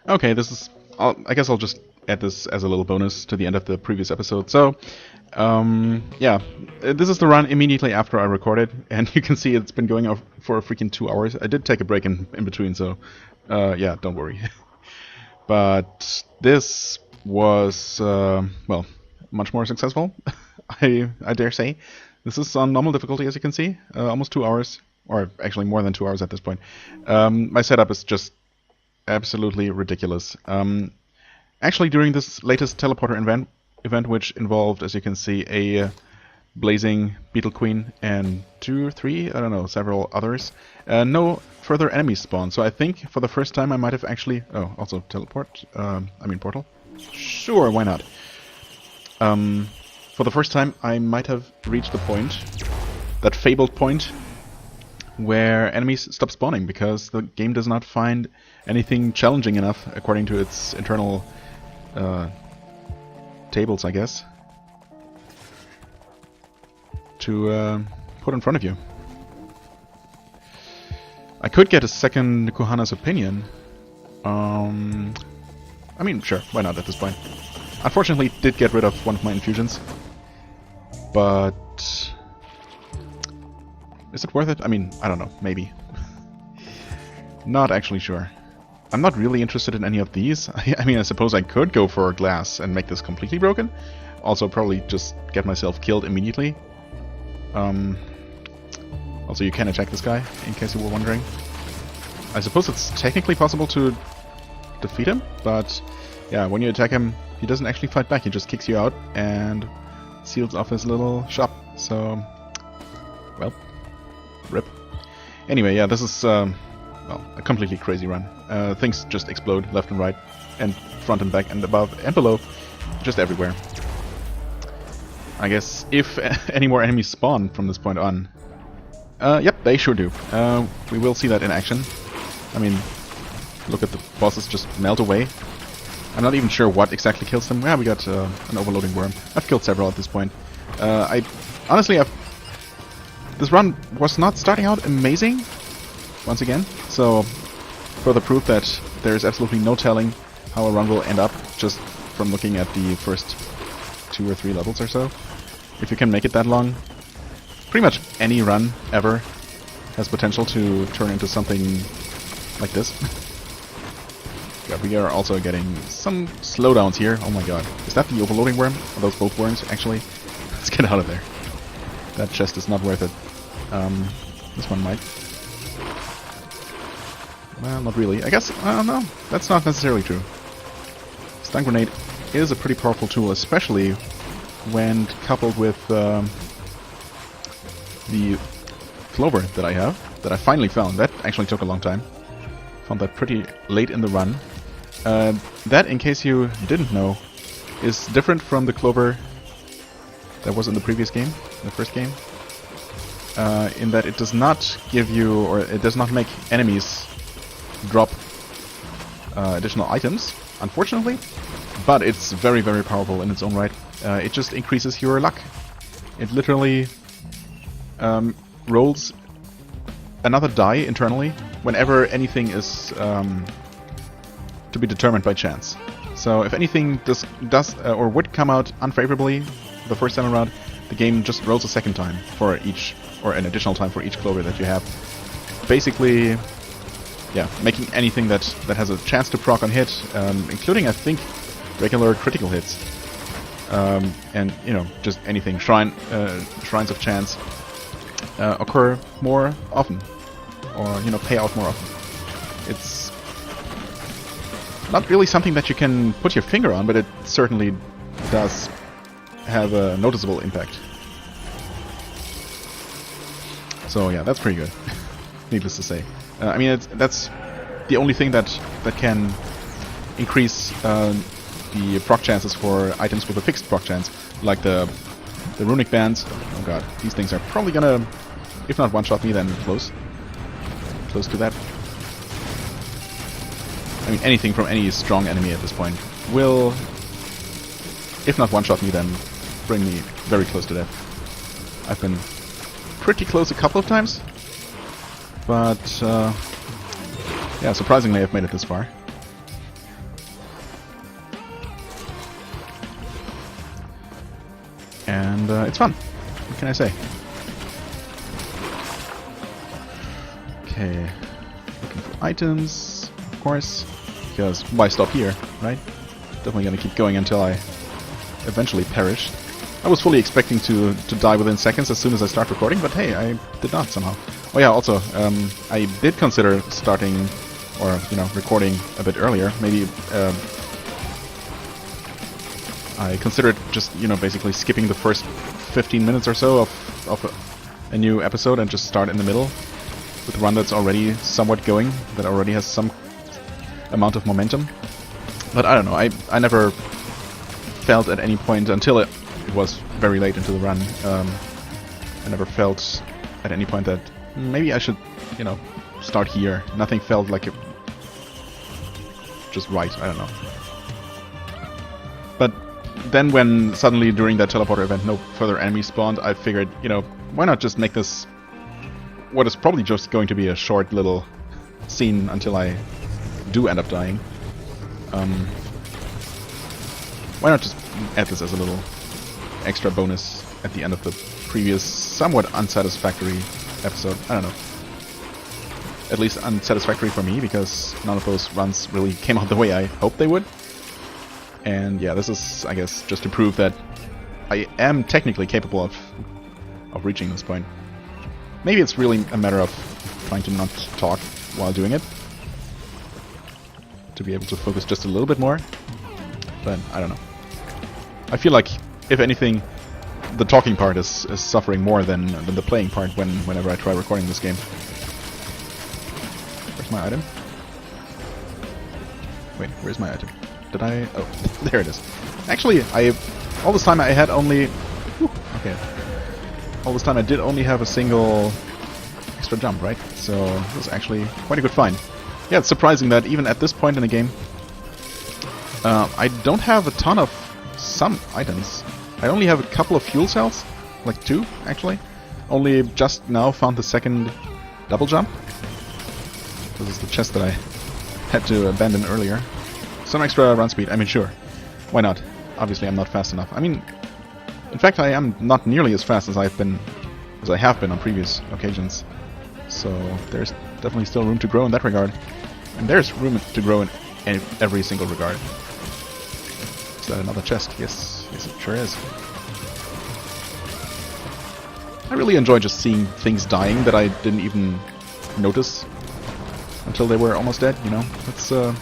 Okay, this is... I guess I'll just add this as a little bonus to the end of the previous episode. So, yeah, this is the run immediately after I recorded, and you can see it's been going on for a freaking 2 hours. I did take a break in between, so yeah, don't worry. But this was, well, much more successful, I dare say. This is on normal difficulty, as you can see, almost 2 hours, or actually more than 2 hours at this point. My setup is just absolutely ridiculous. Actually, during this latest teleporter event, which involved, as you can see, a blazing beetle queen and 2 or 3, I don't know, several others, no further enemies spawn. So I think for the first time I might have actually... Oh, also teleport. I mean portal. Sure, why not? For the first time I might have reached the point, that fabled point, where enemies stop spawning because the game does not find anything challenging enough, according to its internal tables, I guess, to put in front of you. I could get a second Kuhana's opinion. I mean, sure, why not at this point? Unfortunately, did get rid of one of my infusions, but is it worth it? I mean, I don't know, maybe. Not actually sure. I'm not really interested in any of these. I mean, I suppose I could go for a glass and make this completely broken. Also, probably just get myself killed immediately. Also, you can attack this guy, in case you were wondering. I suppose it's technically possible to defeat him, but yeah, when you attack him, he doesn't actually fight back. He just kicks you out and seals off his little shop. So, well, rip. Anyway, yeah, this is... well, a completely crazy run. Things just explode left and right, and front and back and above and below, just everywhere. I guess if any more enemies spawn from this point on, yep, they sure do. We will see that in action. I mean, look at the bosses just melt away. I'm not even sure what exactly kills them. Yeah, we got an overloading worm. I've killed several at this point. Honestly, this run was not starting out amazing, once again, so further proof that there is absolutely no telling how a run will end up just from looking at the first 2 or 3 levels or so. If you can make it that long, pretty much any run ever has potential to turn into something like this. Yeah, we are also getting some slowdowns here. Oh my god. Is that the overloading worm? Are those both worms, actually? Let's get out of there. That chest is not worth it. This one might. Well, not really. I guess, I don't know. That's not necessarily true. Stun grenade is a pretty powerful tool, especially when coupled with the clover that I have, that I finally found. That actually took a long time. Found that pretty late in the run. That, in case you didn't know, is different from the clover that was in the previous game, the first game, in that it does not give you, or it does not make enemies drop additional items, unfortunately, but it's very, very powerful in its own right. It just increases your luck. It literally rolls another die internally whenever anything is to be determined by chance. So if anything does or would come out unfavorably the first time around, the game just rolls a second time for each, or an additional time for each clover that you have. Basically, yeah, making anything that has a chance to proc on hit, including, I think, regular critical hits, and you know, just anything, shrines of chance, occur more often, or you know, pay out more often. It's not really something that you can put your finger on, but it certainly does have a noticeable impact. So yeah, that's pretty good. Needless to say. I mean, that's the only thing that can increase the proc chances for items with a fixed proc chance, like the runic bands. Oh god, these things are probably gonna, if not one-shot me, then close to that. I mean, anything from any strong enemy at this point will, if not one-shot me, then bring me very close to death. I've been pretty close a couple of times, but yeah, surprisingly I've made it this far. And it's fun. What can I say? Okay. Looking for items, of course. Because why stop here, right? Definitely gonna keep going until I eventually perish. I was fully expecting to die within seconds as soon as I start recording, but hey, I did not somehow. Oh yeah, also, I did consider starting, or, you know, recording a bit earlier. Maybe, I considered just, you know, basically skipping the first 15 minutes or so of a new episode and just start in the middle with one that's already somewhat going, that already has some amount of momentum. But I don't know, I never felt at any point, until it was very late into the run, I never felt at any point that maybe I should, you know, start here. Nothing felt like it just right, I don't know. But then when suddenly during that teleporter event no further enemies spawned, I figured, you know, why not just make this what is probably just going to be a short little scene until I do end up dying. Why not just add this as a little extra bonus at the end of the previous somewhat unsatisfactory episode? I don't know. At least unsatisfactory for me, because none of those runs really came out the way I hoped they would. And yeah, this is, I guess, just to prove that I am technically capable of reaching this point. Maybe it's really a matter of trying to not talk while doing it, to be able to focus just a little bit more. But I don't know. I feel like, if anything, the talking part is suffering more than the playing part whenever I try recording this game. Where's my item? Wait, where's my item? Did I... Oh, there it is. Actually, all this time I had only... Whew, okay. All this time I did only have a single extra jump, right? So it was actually quite a good find. Yeah, it's surprising that even at this point in the game, I don't have a ton of some items. I only have a couple of fuel cells, like 2 actually. Only just now found the second double jump. This is the chest that I had to abandon earlier. Some extra run speed, I mean, sure. Why not? Obviously I'm not fast enough. I mean, in fact I am not nearly as fast as I have been on previous occasions. So there's definitely still room to grow in that regard. And there's room to grow in every single regard. Is that another chest? Yes, yes it sure is. I really enjoy just seeing things dying that I didn't even notice until they were almost dead, you know? It's a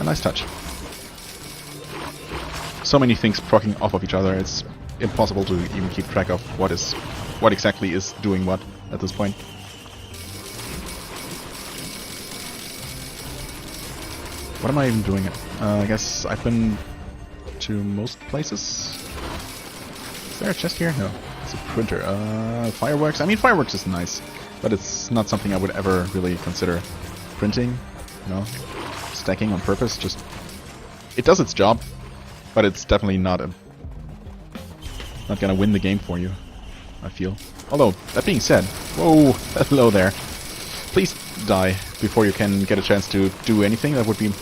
nice touch. So many things proccing off of each other, it's impossible to even keep track of what exactly is doing what at this point. What am I even doing? I guess I've been to most places. Is there a chest here? No. It's a printer. Fireworks? I mean, fireworks is nice, but it's not something I would ever really consider printing, you know? Stacking on purpose, just... It does its job, but it's definitely not gonna win the game for you, I feel. Although, that being said... Whoa! Hello there. Please die before you can get a chance to do anything. That would be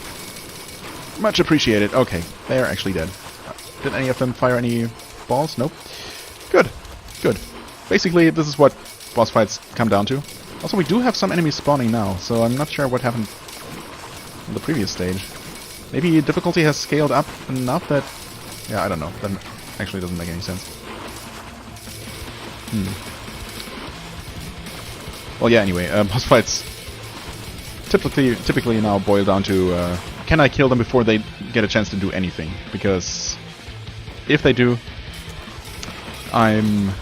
much appreciated. Okay, they are actually dead. Did any of them fire any balls? Nope. Good. Good. Basically, this is what boss fights come down to. Also, we do have some enemies spawning now, so I'm not sure what happened in the previous stage. Maybe difficulty has scaled up enough that... Yeah, I don't know. That actually doesn't make any sense. Well, yeah, anyway, boss fights typically now boil down to can I kill them before they get a chance to do anything? Because if they do, I'm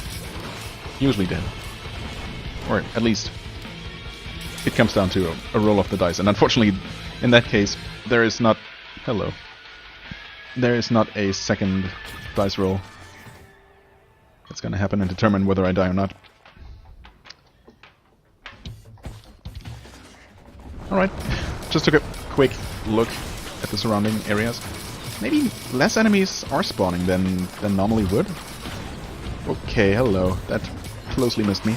usually dead. Or at least it comes down to a roll of the dice. And unfortunately, in that case, there is not... Hello. There is not a second dice roll that's gonna happen and determine whether I die or not. Alright, just took a quick look at the surrounding areas. Maybe less enemies are spawning than normally would. Okay, hello. That closely missed me.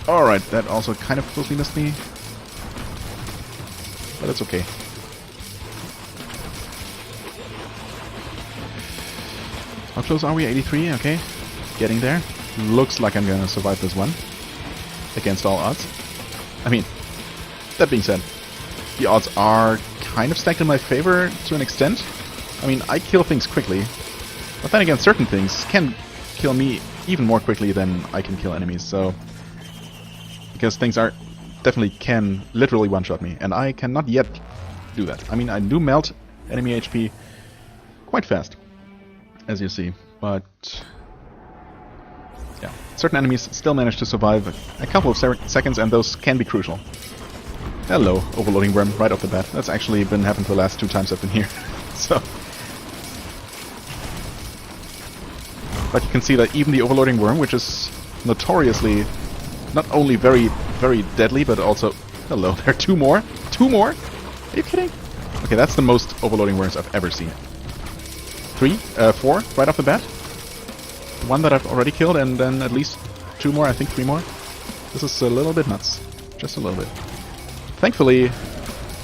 Alright, that also kind of closely missed me. But it's okay. How close are we? 83, okay. Getting there. Looks like I'm gonna survive this one. Against all odds. I mean, that being said, the odds are kind of stacked in my favor to an extent. I mean, I kill things quickly. But then again, certain things can kill me even more quickly than I can kill enemies, so... Because things are... definitely can literally one-shot me, and I cannot yet do that. I mean, I do melt enemy HP quite fast, as you see, but yeah, certain enemies still manage to survive a couple of seconds, and those can be crucial. Hello, overloading worm, right off the bat. That's actually been happening the last 2 times I've been here, so... But you can see that even the overloading worm, which is notoriously not only very, very deadly, but also... Hello, there are 2 more? 2 more? Are you kidding? Okay, that's the most overloading worms I've ever seen. 4, right off the bat. 1 that I've already killed, and then at least 2 more, I think 3 more. This is a little bit nuts. Just a little bit. Thankfully,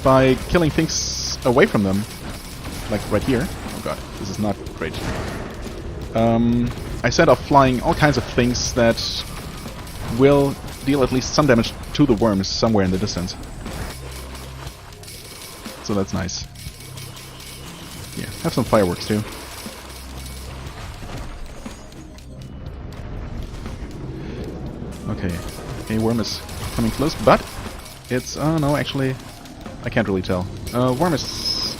by killing things away from them, like right here... Oh god, this is not great. I set off flying all kinds of things that will deal at least some damage to the worms somewhere in the distance. So that's nice. Yeah, have some fireworks too. Okay, a worm is coming close, but it's... oh no, actually, I can't really tell. Worm is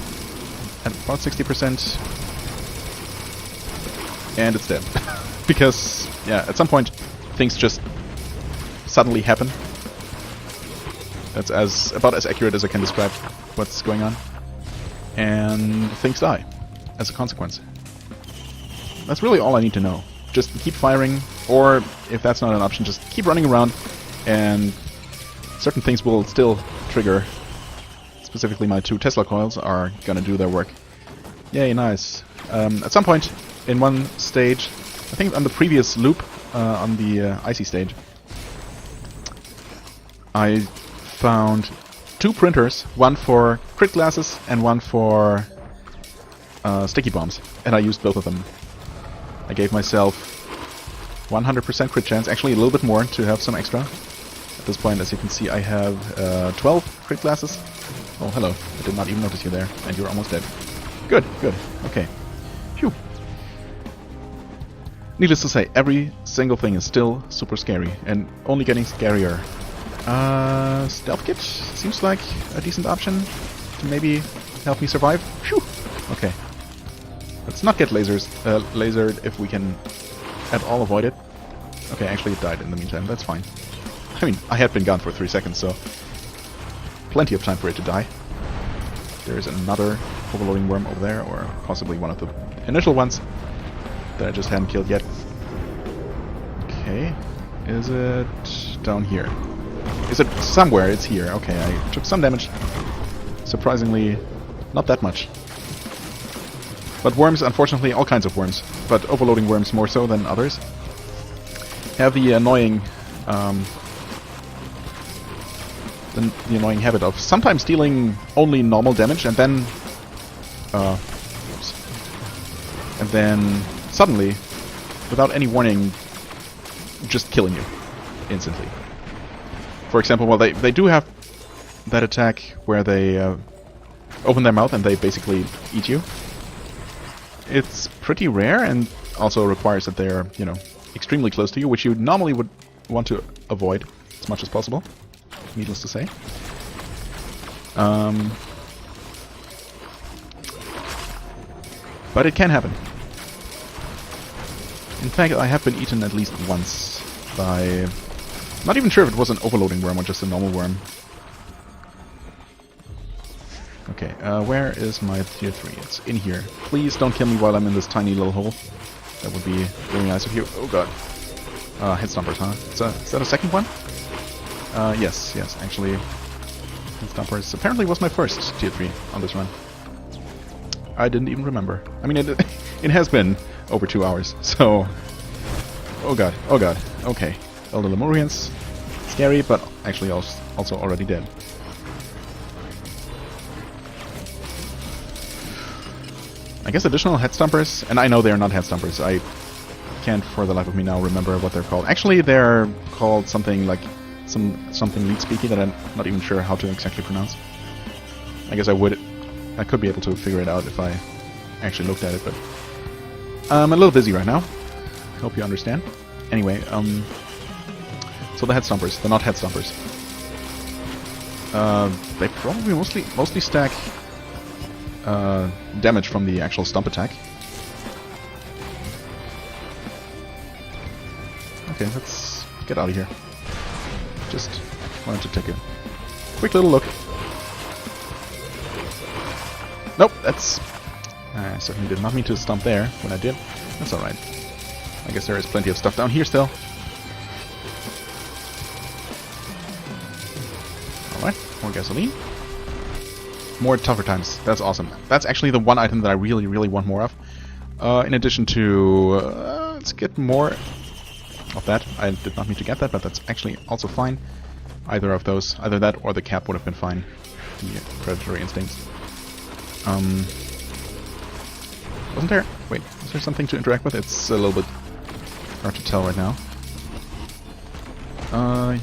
at about 60%, and it's dead. Because, yeah, at some point, things just suddenly happen. That's about as accurate as I can describe what's going on. And things die as a consequence. That's really all I need to know. Just keep firing, or if that's not an option, just keep running around, and certain things will still trigger. Specifically, my 2 Tesla coils are gonna do their work. Yay, nice. At some point in one stage, I think on the previous loop, on the icy stage, I found 2 printers, one for crit glasses and one for sticky bombs, and I used both of them. I gave myself 100% crit chance, actually a little bit more to have some extra. At this point, as you can see, I have 12 crit glasses. Oh, hello. I did not even notice you there, and you're almost dead. Good, good. Okay. Phew. Needless to say, every single thing is still super scary, and only getting scarier. Stealth kit seems like a decent option to maybe help me survive. Phew. Okay. Let's not get lasered if we can at all avoid it. Okay, actually it died in the meantime, that's fine. I mean, I had been gone for 3 seconds, so plenty of time for it to die. There is another overloading worm over there, or possibly one of the initial ones that I just hadn't killed yet. Okay, is it down here? Is it somewhere? It's here. Okay, I took some damage. Surprisingly, not that much. But worms, unfortunately, all kinds of worms, but overloading worms more so than others, have the annoying the annoying habit of sometimes dealing only normal damage and then suddenly, without any warning, just killing you instantly. For example, well, they do have that attack where they open their mouth and they basically eat you. It's pretty rare and also requires that they're, you know, extremely close to you, which you normally would want to avoid as much as possible, needless to say. But it can happen. In fact, I have been eaten at least once by... not even sure if it was an overloading worm or just a normal worm. Okay, where is my tier 3? It's in here. Please don't kill me while I'm in this tiny little hole. That would be really nice of you. Oh god. Head stompers, huh? Is that a second one? Yes, actually. Head stompers apparently was my first tier 3 on this run. I didn't even remember. I mean, it has been over 2 hours, so... Oh god, okay. Elder Lemurians. Scary, but actually also already dead. I guess additional head stompers, and I know they are not head stompers. I can't for the life of me now remember what they're called. Actually, they're called something like something lead speaky that I'm not even sure how to exactly pronounce. I guess I could be able to figure it out if I actually looked at it, but I'm a little busy right now. Hope you understand. Anyway, so the head stompers, they're not head stompers. They probably mostly stack damage from the actual stomp attack. Okay, let's get out of here. Just wanted to take a quick little look. Nope, that's... I certainly did not mean to stomp there when I did. That's alright. I guess there is plenty of stuff down here still. Alright, more gasoline. More tougher times. That's awesome. That's actually the one item that I really, really want more of. In addition to... let's get more of that. I did not mean to get that, but that's actually also fine. Either of those. Either that or the cap would have been fine. The predatory instincts. Wasn't there... Wait, is there something to interact with? It's a little bit hard to tell right now.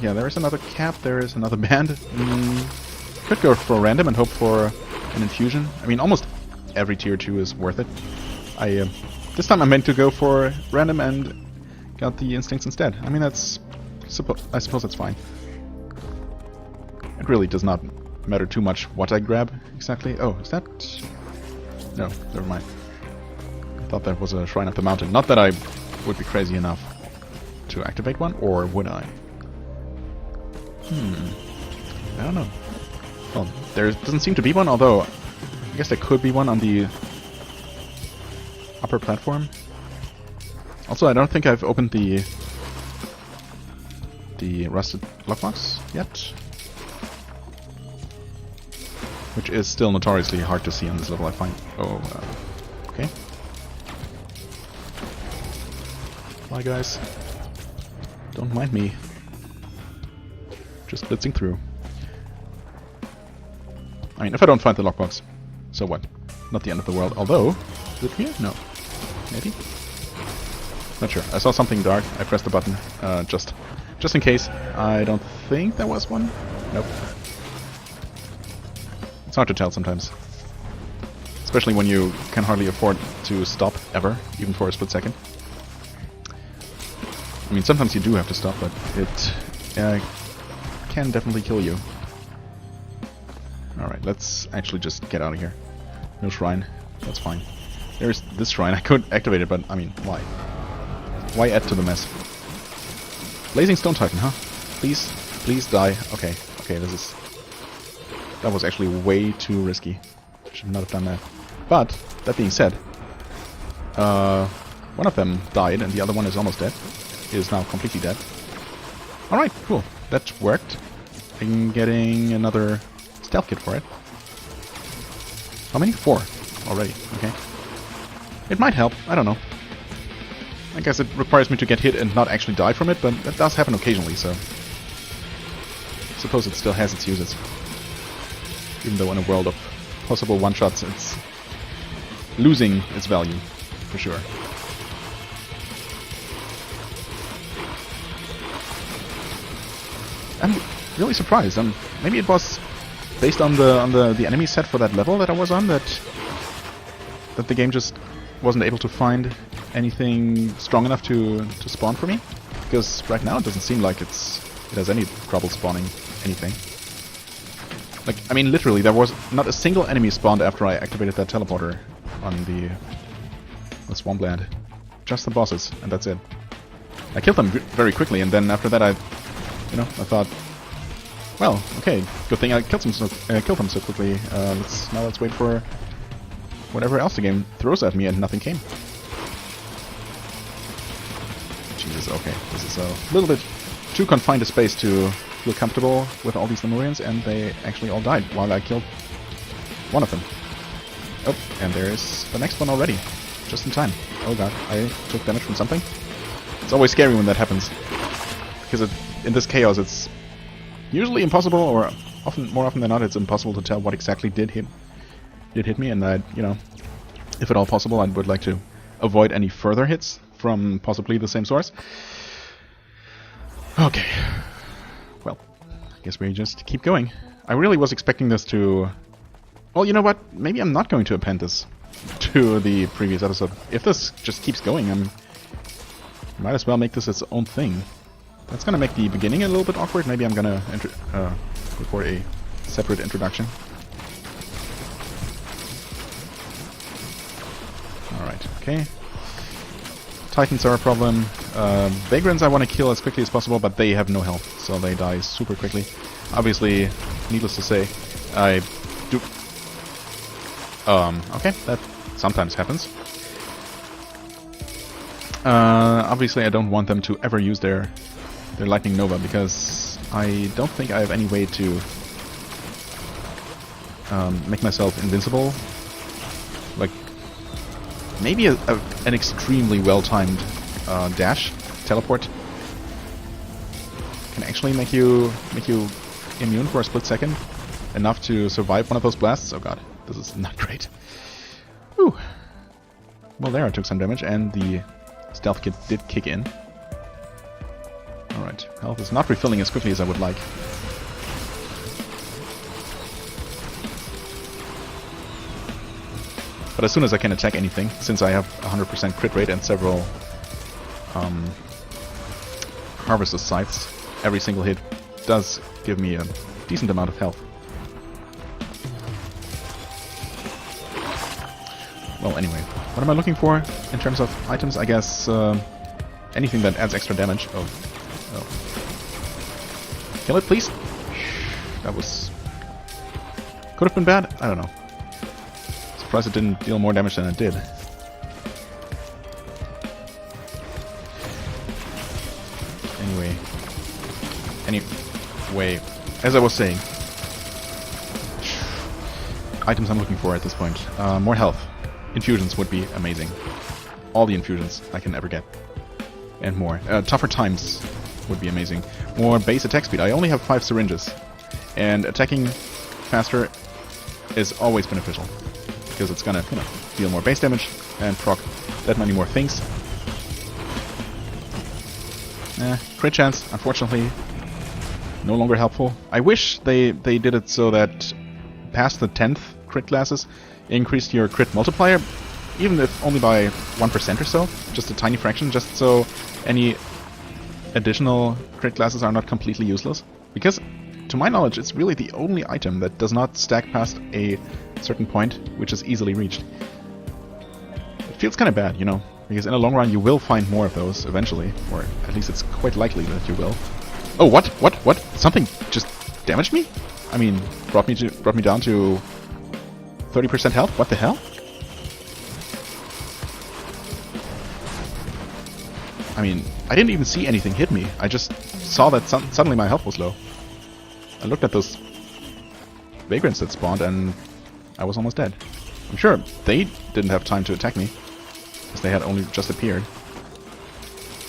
Yeah, there is another cap, there is another band. Could go for random and hope for an infusion. I mean, almost every tier 2 is worth it. This time I meant to go for random and got the instincts instead. I mean, I suppose that's fine. It really does not matter too much what I grab exactly. Oh, is that... No, never mind. I thought that was a Shrine of the Mountain. Not that I would be crazy enough to activate one, or would I? I don't know. Well, there doesn't seem to be one, although I guess there could be one on the upper platform. Also, I don't think I've opened the rusted lockbox yet, which is still notoriously hard to see on this level, I find. Oh, okay. Bye, guys. Don't mind me. Just blitzing through. I mean, if I don't find the lockbox, so what? Not the end of the world. Although, is it here? No. Maybe? Not sure. I saw something dark. I pressed the button, just in case. I don't think there was one. Nope. It's hard to tell sometimes. Especially when you can hardly afford to stop, ever, even for a split second. I mean, sometimes you do have to stop, but it can definitely kill you. Alright, let's actually just get out of here. No shrine. That's fine. There's this shrine. I could activate it, but, I mean, why? Why add to the mess? Blazing Stone Titan, huh? Please, please die. Okay, okay, that was actually way too risky. Should not have done that. But, that being said, one of them died and the other one is almost dead. Is now completely dead. Alright, cool. That worked. I'm getting another stealth kit for it. How many? 4 already. Okay. It might help. I don't know. I guess it requires me to get hit and not actually die from it, but that does happen occasionally, so... I suppose it still has its uses. Even though in a world of possible one-shots, it's losing its value, for sure. I'm really surprised. Maybe it was based on the enemy set for that level that I was on, that the game just wasn't able to find anything strong enough to spawn for me. Because right now it doesn't seem like it has any trouble spawning anything. Like, I mean, literally, there was not a single enemy spawned after I activated that teleporter on the swampland. Just the bosses, and that's it. I killed them very quickly, and then after that I thought, well, okay, good thing I killed them so quickly. Let's wait for whatever else the game throws at me, and nothing came. Jesus, okay, this is a little bit too confined a space to feel comfortable with all these Lemurians, and they actually all died while I killed one of them. Oh, and there is the next one already, just in time. Oh god, I took damage from something. It's always scary when that happens, because in this chaos it's usually impossible, or more often than not, it's impossible to tell what exactly did hit me, and I If at all possible, I would like to avoid any further hits from possibly the same source. Okay. Well, I guess we just keep going. I really was expecting this to... Well, you know what? Maybe I'm not going to append this to the previous episode. If this just keeps going, I might as well make this its own thing. That's gonna make the beginning a little bit awkward. Maybe I'm gonna record a separate introduction. Alright, okay. Titans are a problem. Vagrants I want to kill as quickly as possible, but they have no health, so they die super quickly. Obviously, needless to say, I do... okay, that sometimes happens. Obviously I don't want them to ever use their Lightning Nova, because I don't think I have any way to make myself invincible. Like, maybe an extremely well-timed dash, teleport, can actually make you immune for a split second, enough to survive one of those blasts. Oh god, this is not great. Whew. Well, there I took some damage, and the stealth kit did kick in. Alright, health is not refilling as quickly as I would like. But as soon as I can attack anything, since I have 100% crit rate and several Harvester's Scythes, every single hit does give me a decent amount of health. Well, anyway, what am I looking for in terms of items? I guess anything that adds extra damage. Oh. Kill it, please. That was... could have been bad? I don't know. Surprised it didn't deal more damage than it did. Anyway, as I was saying, items I'm looking for at this point. More health. Infusions would be amazing. All the infusions I can ever get. And more. Tougher times would be amazing. More base attack speed. I only have 5 syringes. And attacking faster is always beneficial. Because it's gonna, you know, deal more base damage and proc that many more things. Crit chance, unfortunately, no longer helpful. I wish they did it so that past the 10th crit classes increased your crit multiplier, even if only by 1% or so, just a tiny fraction, just so any additional crit classes are not completely useless. Because, to my knowledge, it's really the only item that does not stack past a certain point, which is easily reached. It feels kind of bad, you know, because in the long run you will find more of those eventually, or at least it's quite likely that you will. Oh, what? What? Something just damaged me? I mean, brought me down to 30% health? What the hell? I mean, I didn't even see anything hit me. I just saw that suddenly my health was low. I looked at those vagrants that spawned and I was almost dead. I'm sure they didn't have time to attack me, because they had only just appeared.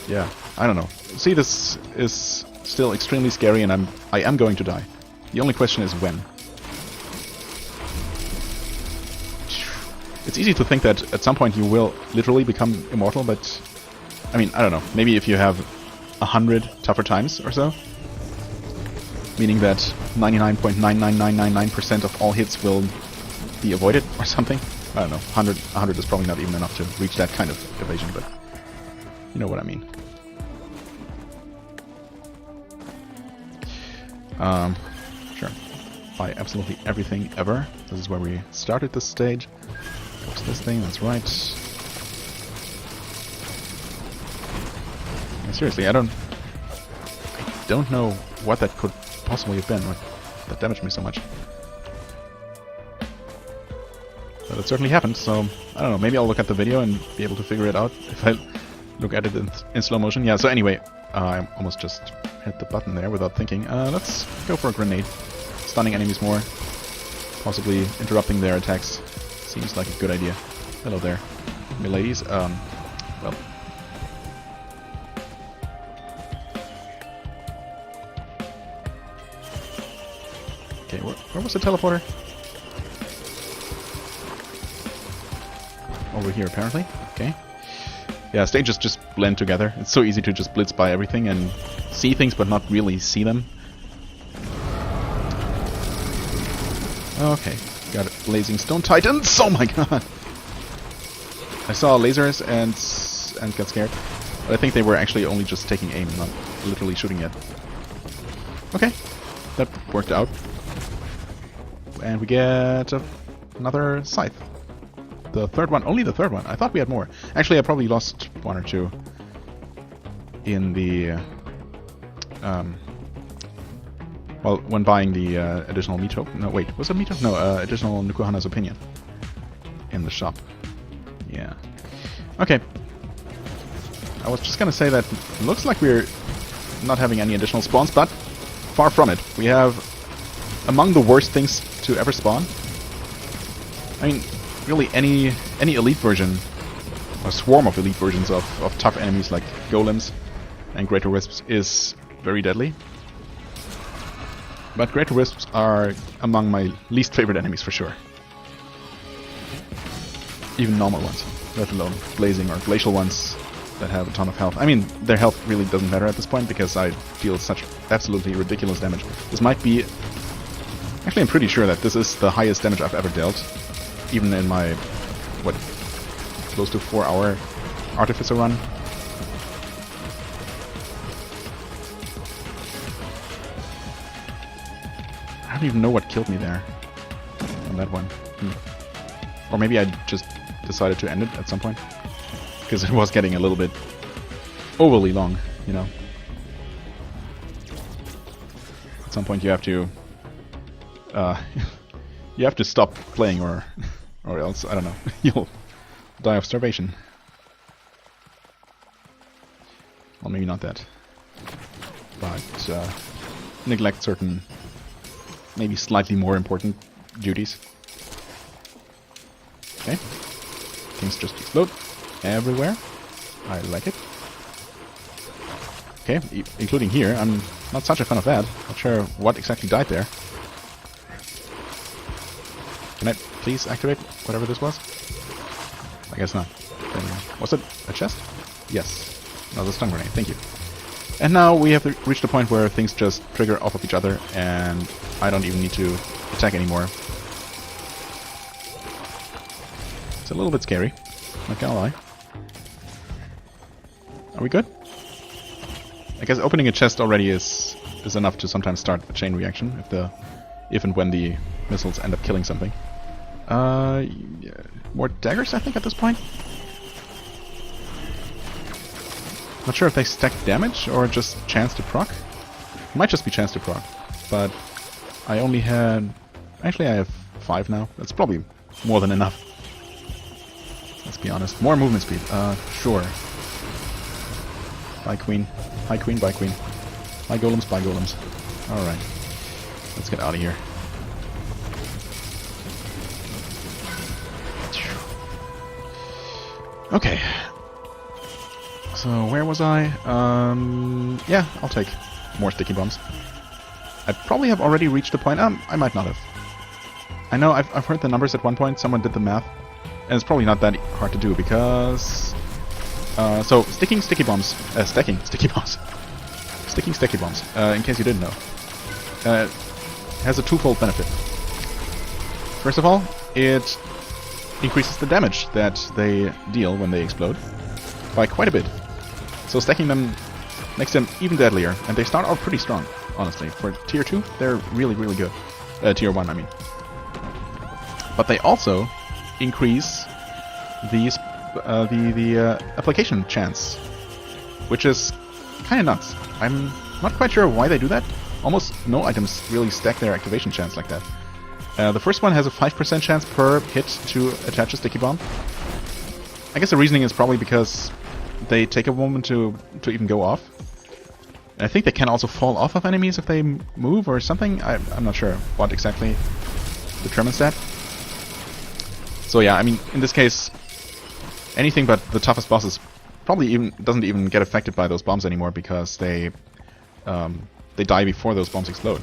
Yeah, I don't know. See, this is still extremely scary and I am going to die. The only question is when. It's easy to think that at some point you will literally become immortal, but I mean, I don't know. Maybe if you have 100 tougher times or so, meaning that 99.99999% of all hits will be avoided or something. I don't know. 100 is probably not even enough to reach that kind of evasion, but you know what I mean. Sure. Buy absolutely everything ever. This is where we started this stage. What's this thing? That's right. Yeah, seriously, I don't know what that could possibly have been, that damaged me so much. But it certainly happened, so I don't know, maybe I'll look at the video and be able to figure it out if I look at it in slow motion. Yeah, so anyway, I almost just hit the button there without thinking. Let's go for a grenade. Stunning enemies more, possibly interrupting their attacks. Seems like a good idea. Hello there, miladies. Well. Okay, where was the teleporter? over here, apparently. Okay. Yeah, stages just blend together. It's so easy to just blitz by everything and see things but not really see them. Okay, got it. Blazing Stone Titans! Oh my god! I saw lasers and got scared. But I think they were actually only just taking aim, not literally shooting yet. Okay, that worked out. And we get another scythe. The third one, only the third one. I thought we had more. Actually, I probably lost one or two in the well, when buying the additional Mito. No, wait, was it Mito? No, additional Nukuhana's Opinion in the shop. Yeah. Okay. I was just gonna say that it looks like we're not having any additional spawns, but far from it. We have among the worst things to ever spawn. I mean, really any elite version, a swarm of elite versions of tough enemies like golems and greater wisps is very deadly. But greater wisps are among my least favorite enemies for sure. Even normal ones, let alone blazing or glacial ones that have a ton of health. I mean, their health really doesn't matter at this point because I deal such absolutely ridiculous damage. This might be... Actually, I'm pretty sure that this is the highest damage I've ever dealt. Even in my, what, close to 4-hour Artificer run. I don't even know what killed me there on that one. Or maybe I just decided to end it at some point. Because it was getting a little bit overly long, you know. At some point you have to you have to stop playing or else, I don't know, you'll die of starvation. Well, maybe not that. But neglect certain, maybe slightly more important duties. Okay. Things just explode everywhere. I like it. Okay, including here. I'm not such a fan of that. Not sure what exactly died there. Can I please activate whatever this was? I guess not. Was it a chest? Yes. No, the stun grenade. Thank you. And now we have reached a point where things just trigger off of each other and I don't even need to attack anymore. It's a little bit scary, not gonna lie. Are we good? I guess opening a chest already is enough to sometimes start a chain reaction if and when the missiles end up killing something. Yeah, more daggers, I think, at this point. Not sure if they stack damage or just chance to proc. It might just be chance to proc, but I only had... Actually, I have 5 now. That's probably more than enough. Let's be honest. More movement speed. Sure. Bye, queen. Hi, queen. Bye, queen. Bye, golems. Bye, golems. Alright. Let's get out of here. Okay. So, where was I? Yeah, I'll take more sticky bombs. I probably have already reached the point. I might not have. I know I've heard the numbers at one point. Someone did the math. And it's probably not that hard to do because... so, sticking sticky bombs... stacking sticky bombs. Sticking sticky bombs, in case you didn't know, has a twofold benefit. First of all, it increases the damage that they deal when they explode by quite a bit. So stacking them makes them even deadlier, and they start out pretty strong, honestly. For tier 2, they're really, really good. Tier 1, I mean. But they also increase the application chance, which is kind of nuts. I'm not quite sure why they do that. Almost no items really stack their activation chance like that. The first one has a 5% chance per hit to attach a sticky bomb. I guess the reasoning is probably because they take a moment to even go off. And I think they can also fall off of enemies if they move or something. I'm not sure what exactly determines that. So yeah, I mean, in this case, anything but the toughest bosses probably doesn't even get affected by those bombs anymore because they die before those bombs explode.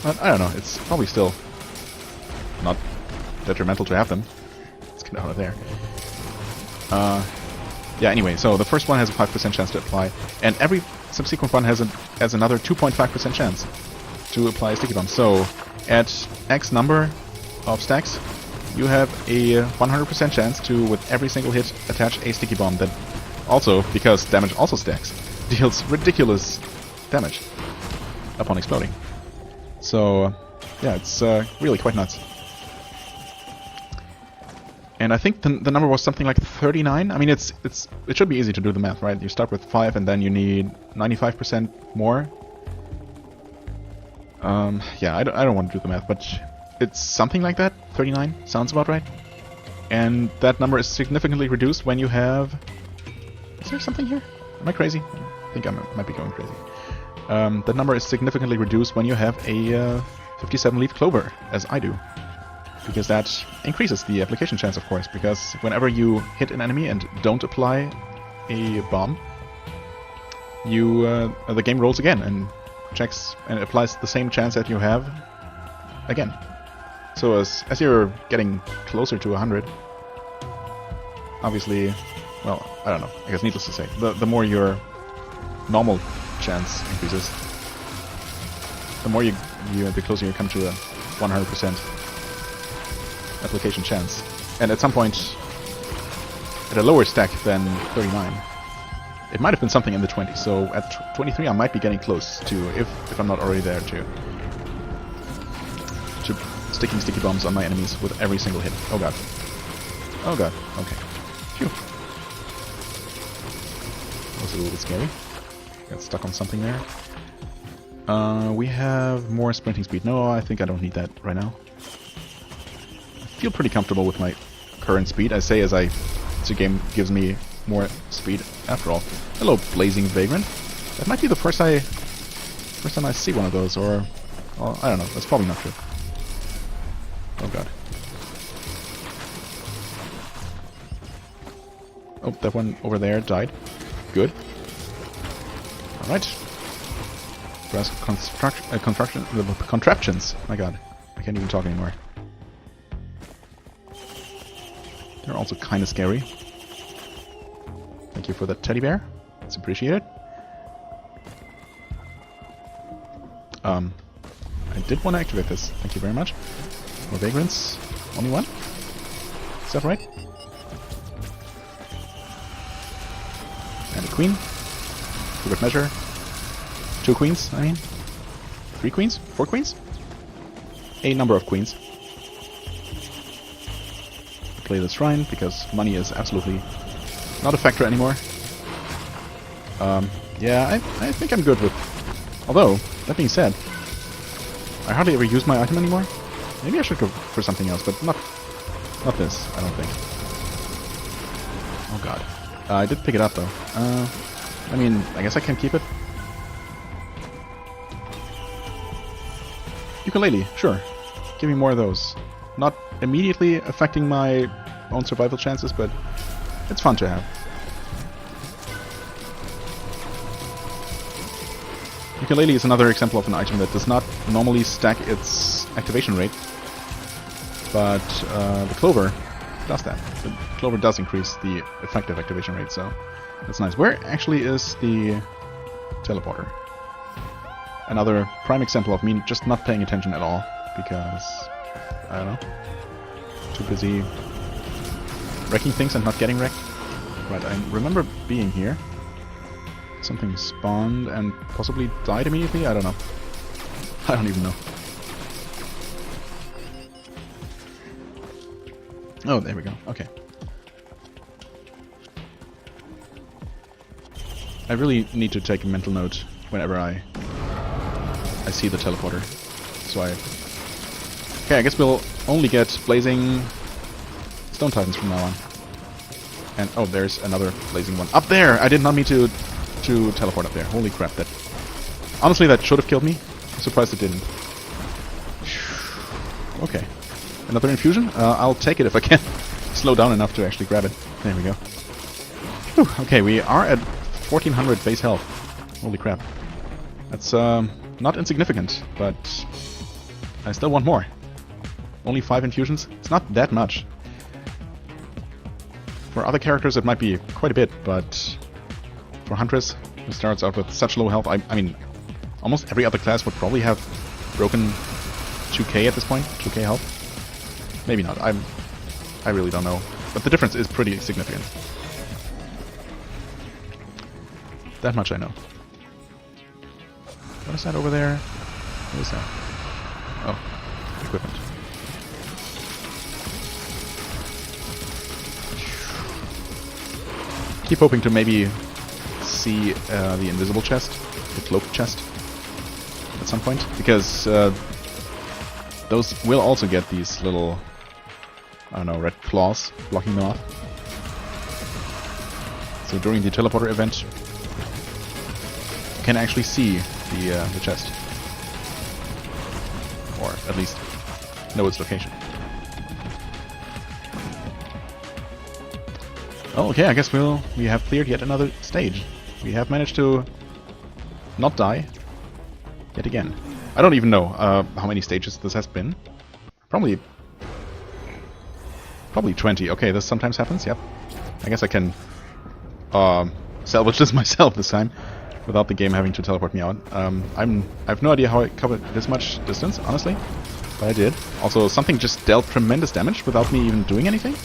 But I don't know, it's probably still not detrimental to have them. Let's get out of there. Yeah, anyway, so the first one has a 5% chance to apply, and every subsequent one has another 2.5% chance to apply a sticky bomb. So, at X number of stacks, you have a 100% chance to, with every single hit, attach a sticky bomb that also, because damage also stacks, deals ridiculous damage upon exploding. So, yeah, it's really quite nuts. And I think the number was something like 39. I mean, it should be easy to do the math, right? You start with 5 and then you need 95% more. Yeah, I don't want to do the math, but it's something like that. 39 sounds about right. And that number is significantly reduced when you have... Is there something here? Am I crazy? I think I might be going crazy. That number is significantly reduced when you have a 57-leaf clover, as I do. Because that increases the application chance, of course, because whenever you hit an enemy and don't apply a bomb, the game rolls again and checks and applies the same chance that you have again. So as you're getting closer to 100, obviously, well, I don't know, I guess needless to say, the more your normal chance increases, the more the closer you come to a 100% application chance. And at some point, at a lower stack than 39, it might have been something in the 20s. So at 23, I might be getting close to, if I'm not already there, to sticking sticky bombs on my enemies with every single hit. Oh god. Oh god. Okay. Phew. That was a little bit scary. Got stuck on something there. We have more sprinting speed. No, I think I don't need that right now. I feel pretty comfortable with my current speed. I say as the game gives me more speed after all. Hello, Blazing Vagrant. That might be the first time I see one of those, or well, I don't know. That's probably not true. Oh god. Oh, that one over there died. Good. All right. Brass contraptions. My god, I can't even talk anymore. They're also kind of scary. Thank you for that teddy bear. It's appreciated. I did want to activate this. Thank you very much. More vagrants. Only one? Is that right? And a queen. For good measure. 2 queens, I mean. 3 queens? 4 queens? A number of queens. Play the shrine because money is absolutely not a factor anymore. Yeah, I think I'm good with... Although, that being said, I hardly ever use my item anymore. Maybe I should go for something else, but not this, I don't think. Oh god. I did pick it up though. I mean, I guess I can keep it. Ukulele, sure. Give me more of those. Not immediately affecting my own survival chances, but it's fun to have. Ukulele is another example of an item that does not normally stack its activation rate, but the clover does that. The clover does increase the effective activation rate, so that's nice. Where actually is the teleporter? Another prime example of me just not paying attention at all, because, I don't know, too busy wrecking things and not getting wrecked. Right, I remember being here. Something spawned and possibly died immediately? I don't know. I don't even know. Oh, there we go. Okay. I really need to take a mental note whenever I see the teleporter. So okay, I guess we'll only get blazing stone titans from now on. And oh, there's another blazing one up there. I did not mean to teleport up there. Holy crap! That honestly, that should have killed me. I'm surprised it didn't. Okay, another infusion. I'll take it if I can slow down enough to actually grab it. There we go. Whew. Okay, we are at 1400 base health. Holy crap! That's not insignificant, but I still want more. Only 5 infusions. It's not that much. For other characters it might be quite a bit, but for Huntress, who starts out with such low health, I mean, almost every other class would probably have broken 2k at this point, 2k health. Maybe not, I really don't know. But the difference is pretty significant. That much I know. What is that over there? What is that? Oh, equipment. Keep hoping to maybe see the invisible chest, the cloaked chest, at some point, because those will also get these little, I don't know, red claws blocking them off. So during the teleporter event, you can actually see the chest, or at least know its location. Oh, okay, I guess we have cleared yet another stage. We have managed to not die yet again. I don't even know how many stages this has been. Probably 20. Okay, this sometimes happens. Yep. I guess I can salvage this myself this time without the game having to teleport me out. I have no idea how I covered this much distance, honestly, but I did. Also, something just dealt tremendous damage without me even doing anything.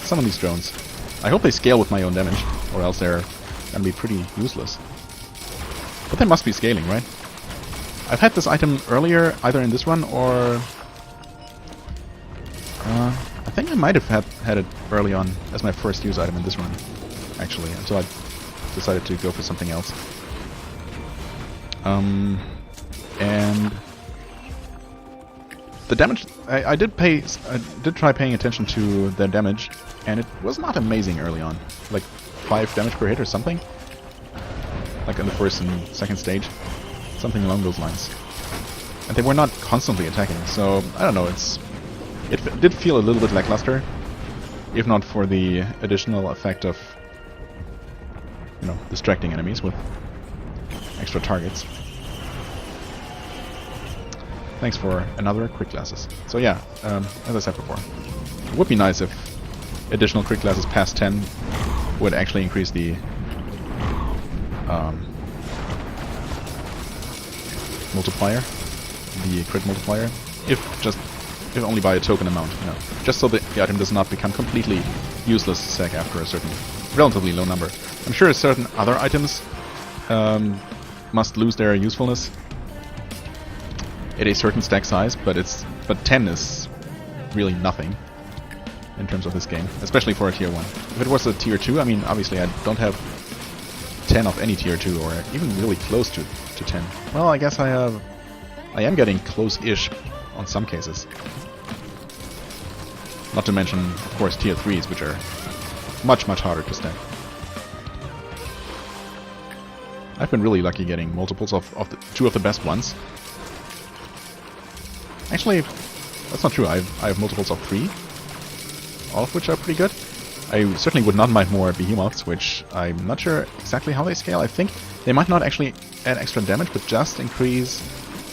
Some of these drones. I hope they scale with my own damage, or else they're gonna be pretty useless. But they must be scaling, right? I've had this item earlier, either in this run or... I think I might have had it early on as my first use item in this run, actually, until I decided to go for something else. And the damage, I did try paying attention to the damage, and it was not amazing early on. Like 5 damage per hit or something, like in the first and second stage, something along those lines. And they were not constantly attacking, so I don't know. It did feel a little bit lackluster, if not for the additional effect of, you know, distracting enemies with extra targets. Thanks for another quick classes. So yeah, as I said before, it would be nice if additional crit classes past 10 would actually increase the multiplier, the crit multiplier, if only by a token amount, you know, just so the item does not become completely useless sec after a certain relatively low number. I'm sure certain other items must lose their usefulness at a certain stack size, but 10 is really nothing in terms of this game, especially for a tier 1. If it was a tier 2, I mean, obviously I don't have 10 of any tier 2, or even really close to 10. Well, I guess I am getting close-ish on some cases. Not to mention, of course, tier 3s, which are much, much harder to stack. I've been really lucky getting multiples of the 2 of the best ones. Actually, that's not true. I have multiples of 3, all of which are pretty good. I certainly would not mind more behemoths, which I'm not sure exactly how they scale. I think they might not actually add extra damage, but just increase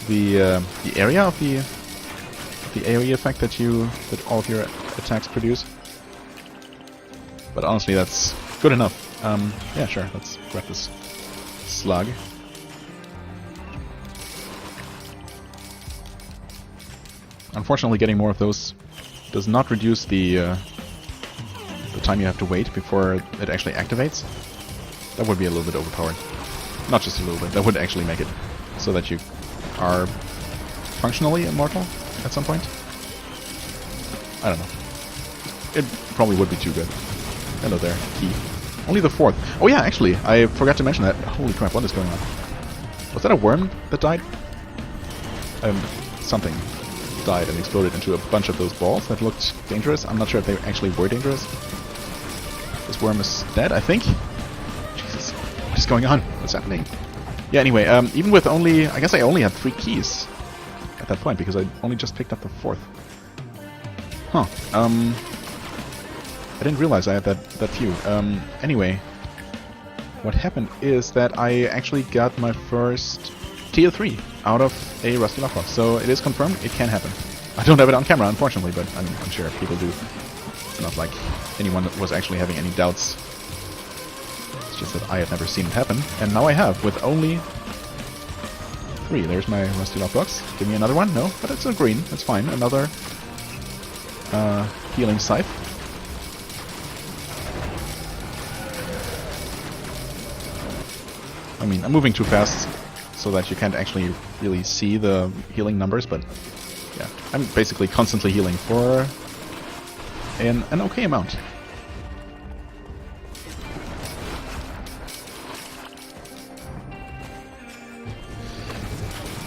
the area of the AoE effect that all of your attacks produce. But honestly, that's good enough. Yeah, sure. Let's grab this slug. Unfortunately, getting more of those does not reduce the time you have to wait before it actually activates. That would be a little bit overpowered. Not just a little bit. That would actually make it so that you are functionally immortal at some point. I don't know. It probably would be too good. Hello there, key. Only the 4th. Oh yeah, actually, I forgot to mention that. Holy crap, what is going on? Was that a worm that died? Something died and exploded into a bunch of those balls that looked dangerous. I'm not sure if they actually were dangerous. This worm is dead, I think. Jesus, what is going on? What's happening? Yeah, anyway, even with only... I guess I only had 3 keys at that point, because I only just picked up the 4th. Huh. I didn't realize I had that few. Anyway, what happened is that I actually got my first tier 3 out of a Rusty Lockbox. So it is confirmed, it can happen. I don't have it on camera, unfortunately, but I'm sure people do. It's not like anyone was actually having any doubts. It's just that I had never seen it happen, and now I have, with only 3. There's my rusty lockbox. Give me another one? No, but it's a green. That's fine. Another healing scythe. I mean, I'm moving too fast so that you can't actually really see the healing numbers, but yeah, I'm basically constantly healing for an okay amount.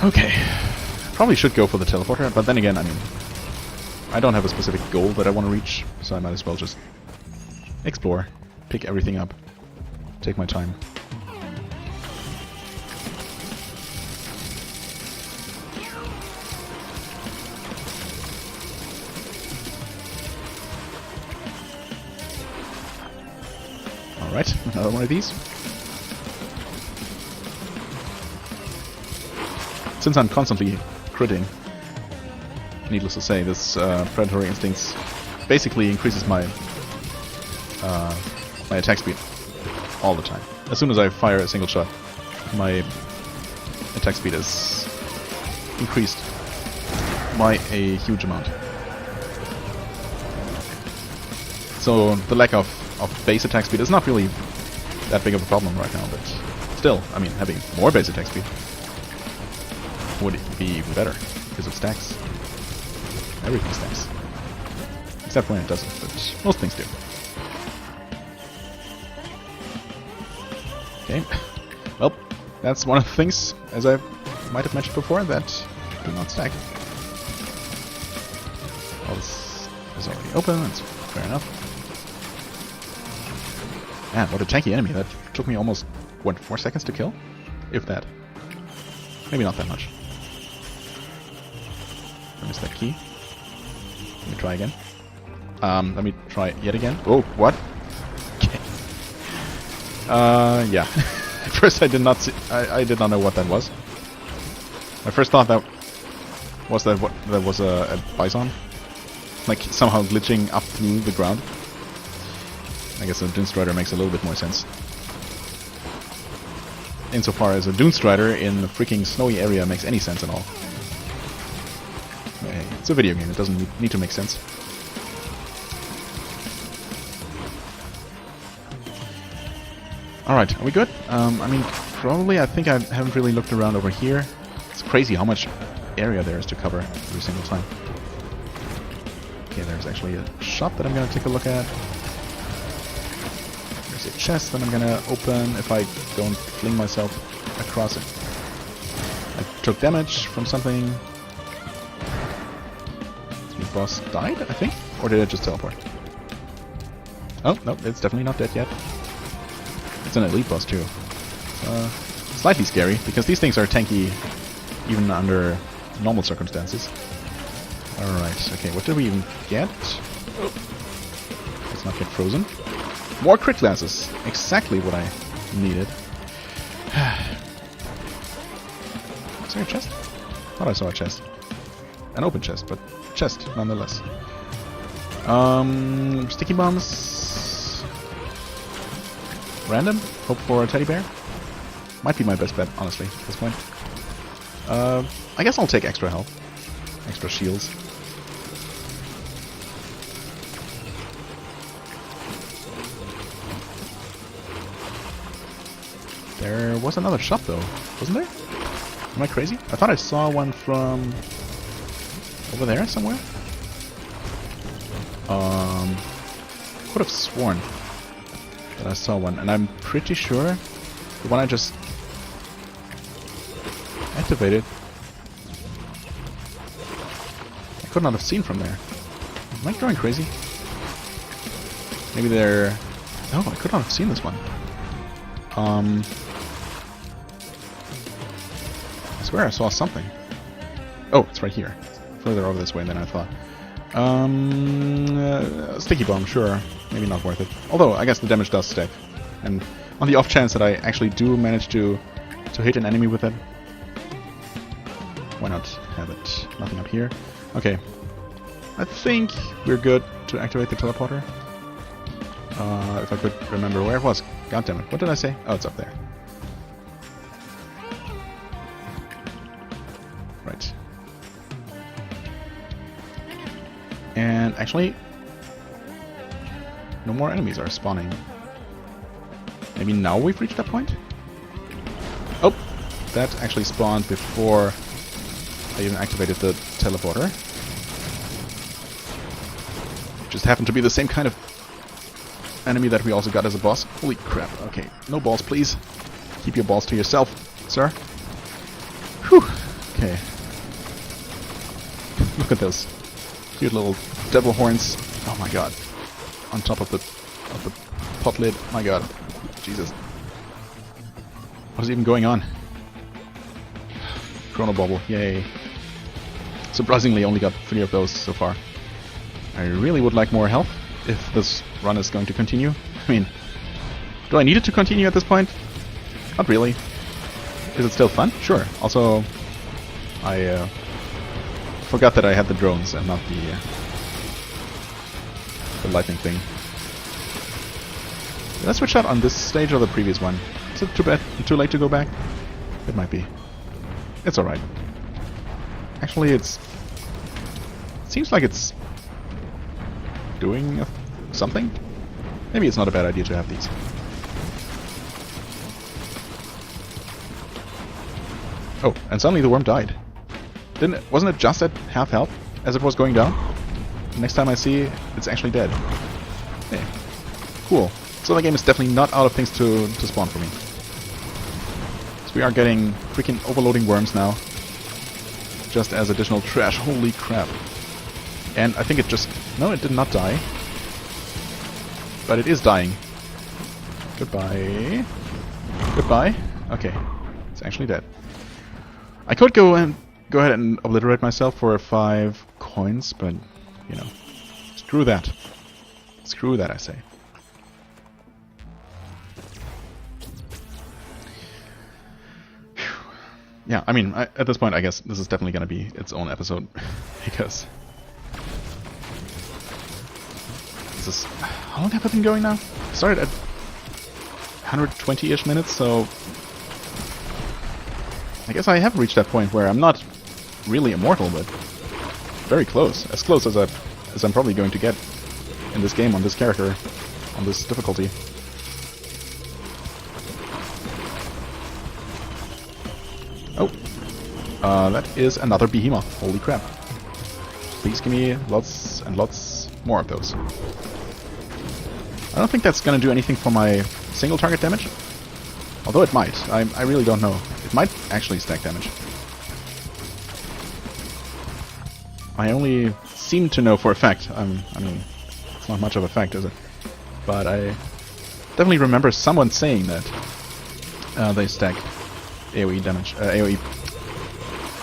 Okay, probably should go for the teleporter, but then again, I mean, I don't have a specific goal that I want to reach, so I might as well just explore, pick everything up, take my time. Alright, another one of these. Since I'm constantly critting, needless to say, this predatory instincts basically increases my my attack speed all the time. As soon as I fire a single shot, my attack speed is increased by a huge amount. So the lack of base attack speed is not really that big of a problem right now, but still, I mean, having more base attack speed would be even better, because it stacks. Everything stacks. Except when it doesn't, but most things do. Okay, well, that's one of the things, as I might have mentioned before, that do not stack. All this is already open, that's fair enough. Man, what a tanky enemy. That took me almost, what, 4 seconds to kill? If that. Maybe not that much. I missed that key. Let me try again. Let me try yet again. Oh, what? Okay. Yeah. At first I did not see, I did not know what that was. My first thought that was a bison. Like somehow glitching up through the ground. I guess a Dune Strider makes a little bit more sense. Insofar as a Dune Strider in a freaking snowy area makes any sense at all. Hey, it's a video game, it doesn't need to make sense. Alright, are we good? I mean, probably, I think I haven't really looked around over here. It's crazy how much area there is to cover every single time. Okay, there's actually a shop that I'm gonna take a look at. There's a chest that I'm gonna open if I don't fling myself across it. I took damage from something. The boss died, I think? Or did it just teleport? Oh, no, it's definitely not dead yet. It's an elite boss too. Slightly scary, because these things are tanky even under normal circumstances. Alright, okay, what did we even get? Oh. Let's not get frozen. More crit glasses! Exactly what I needed. Is there a chest? Thought I saw a chest. An open chest, but chest nonetheless. Sticky bombs. Random? Hope for a teddy bear? Might be my best bet, honestly, at this point. I guess I'll take extra health. Extra shields. There was another shop though, wasn't there? Am I crazy? I thought I saw one from over there somewhere. Could have sworn that I saw one, and I'm pretty sure the one I just activated I could not have seen from there. Am I going crazy? Maybe they're... No, I could not have seen this one. I swear I saw something. Oh, it's right here. Further over this way than I thought. Sticky bomb, sure. Maybe not worth it. Although, I guess the damage does stack. And on the off chance that I actually do manage to hit an enemy with it, why not have it? Nothing up here. Okay. I think we're good to activate the teleporter. If I could remember where it was. God damn it. What did I say? Oh, it's up there. Right. And actually, no more enemies are spawning. Maybe now we've reached that point? Oh, that actually spawned before I even activated the teleporter. Just happened to be the same kind of enemy that we also got as a boss. Holy crap. Okay, no balls, please. Keep your balls to yourself, sir. Whew. Okay. Look at those cute little devil horns. Oh my god. On top of the pot lid. My god. Jesus. What is even going on? Chrono Bobble. Yay. Surprisingly, only got 3 of those so far. I really would like more health if this run is going to continue. I mean, do I need it to continue at this point? Not really. Is it still fun? Sure. Also, I forgot that I had the drones and not the lightning thing. Did I switch out on this stage or the previous one? Is it too late to go back? It might be. It's alright. Actually, it seems like it's doing something. Maybe it's not a bad idea to have these. Oh, and suddenly the worm died. Wasn't it just at half health as it was going down? Next time I see, it's actually dead. Hey, cool. So the game is definitely not out of things to spawn for me. So we are getting freaking overloading worms now. Just as additional trash. Holy crap. And I think it just... No, it did not die. But it is dying. Goodbye. Goodbye. Okay. It's actually dead. I could go ahead and obliterate myself for 5 coins, but, you know. Screw that. Screw that, I say. Yeah, I mean, at this point, I guess this is definitely going to be its own episode, because this is... How long have I been going now? I started at 120-ish minutes, so I guess I have reached that point where I'm not really immortal, but very close. As close as I'm probably going to get in this game, on this character, on this difficulty. Oh, that is another behemoth. Holy crap. Please give me lots and lots more of those. I don't think that's gonna do anything for my single target damage. Although it might. I really don't know. It might actually stack damage. I only seem to know for a fact. I mean, it's not much of a fact, is it? But I definitely remember someone saying that they stack AoE damage, AoE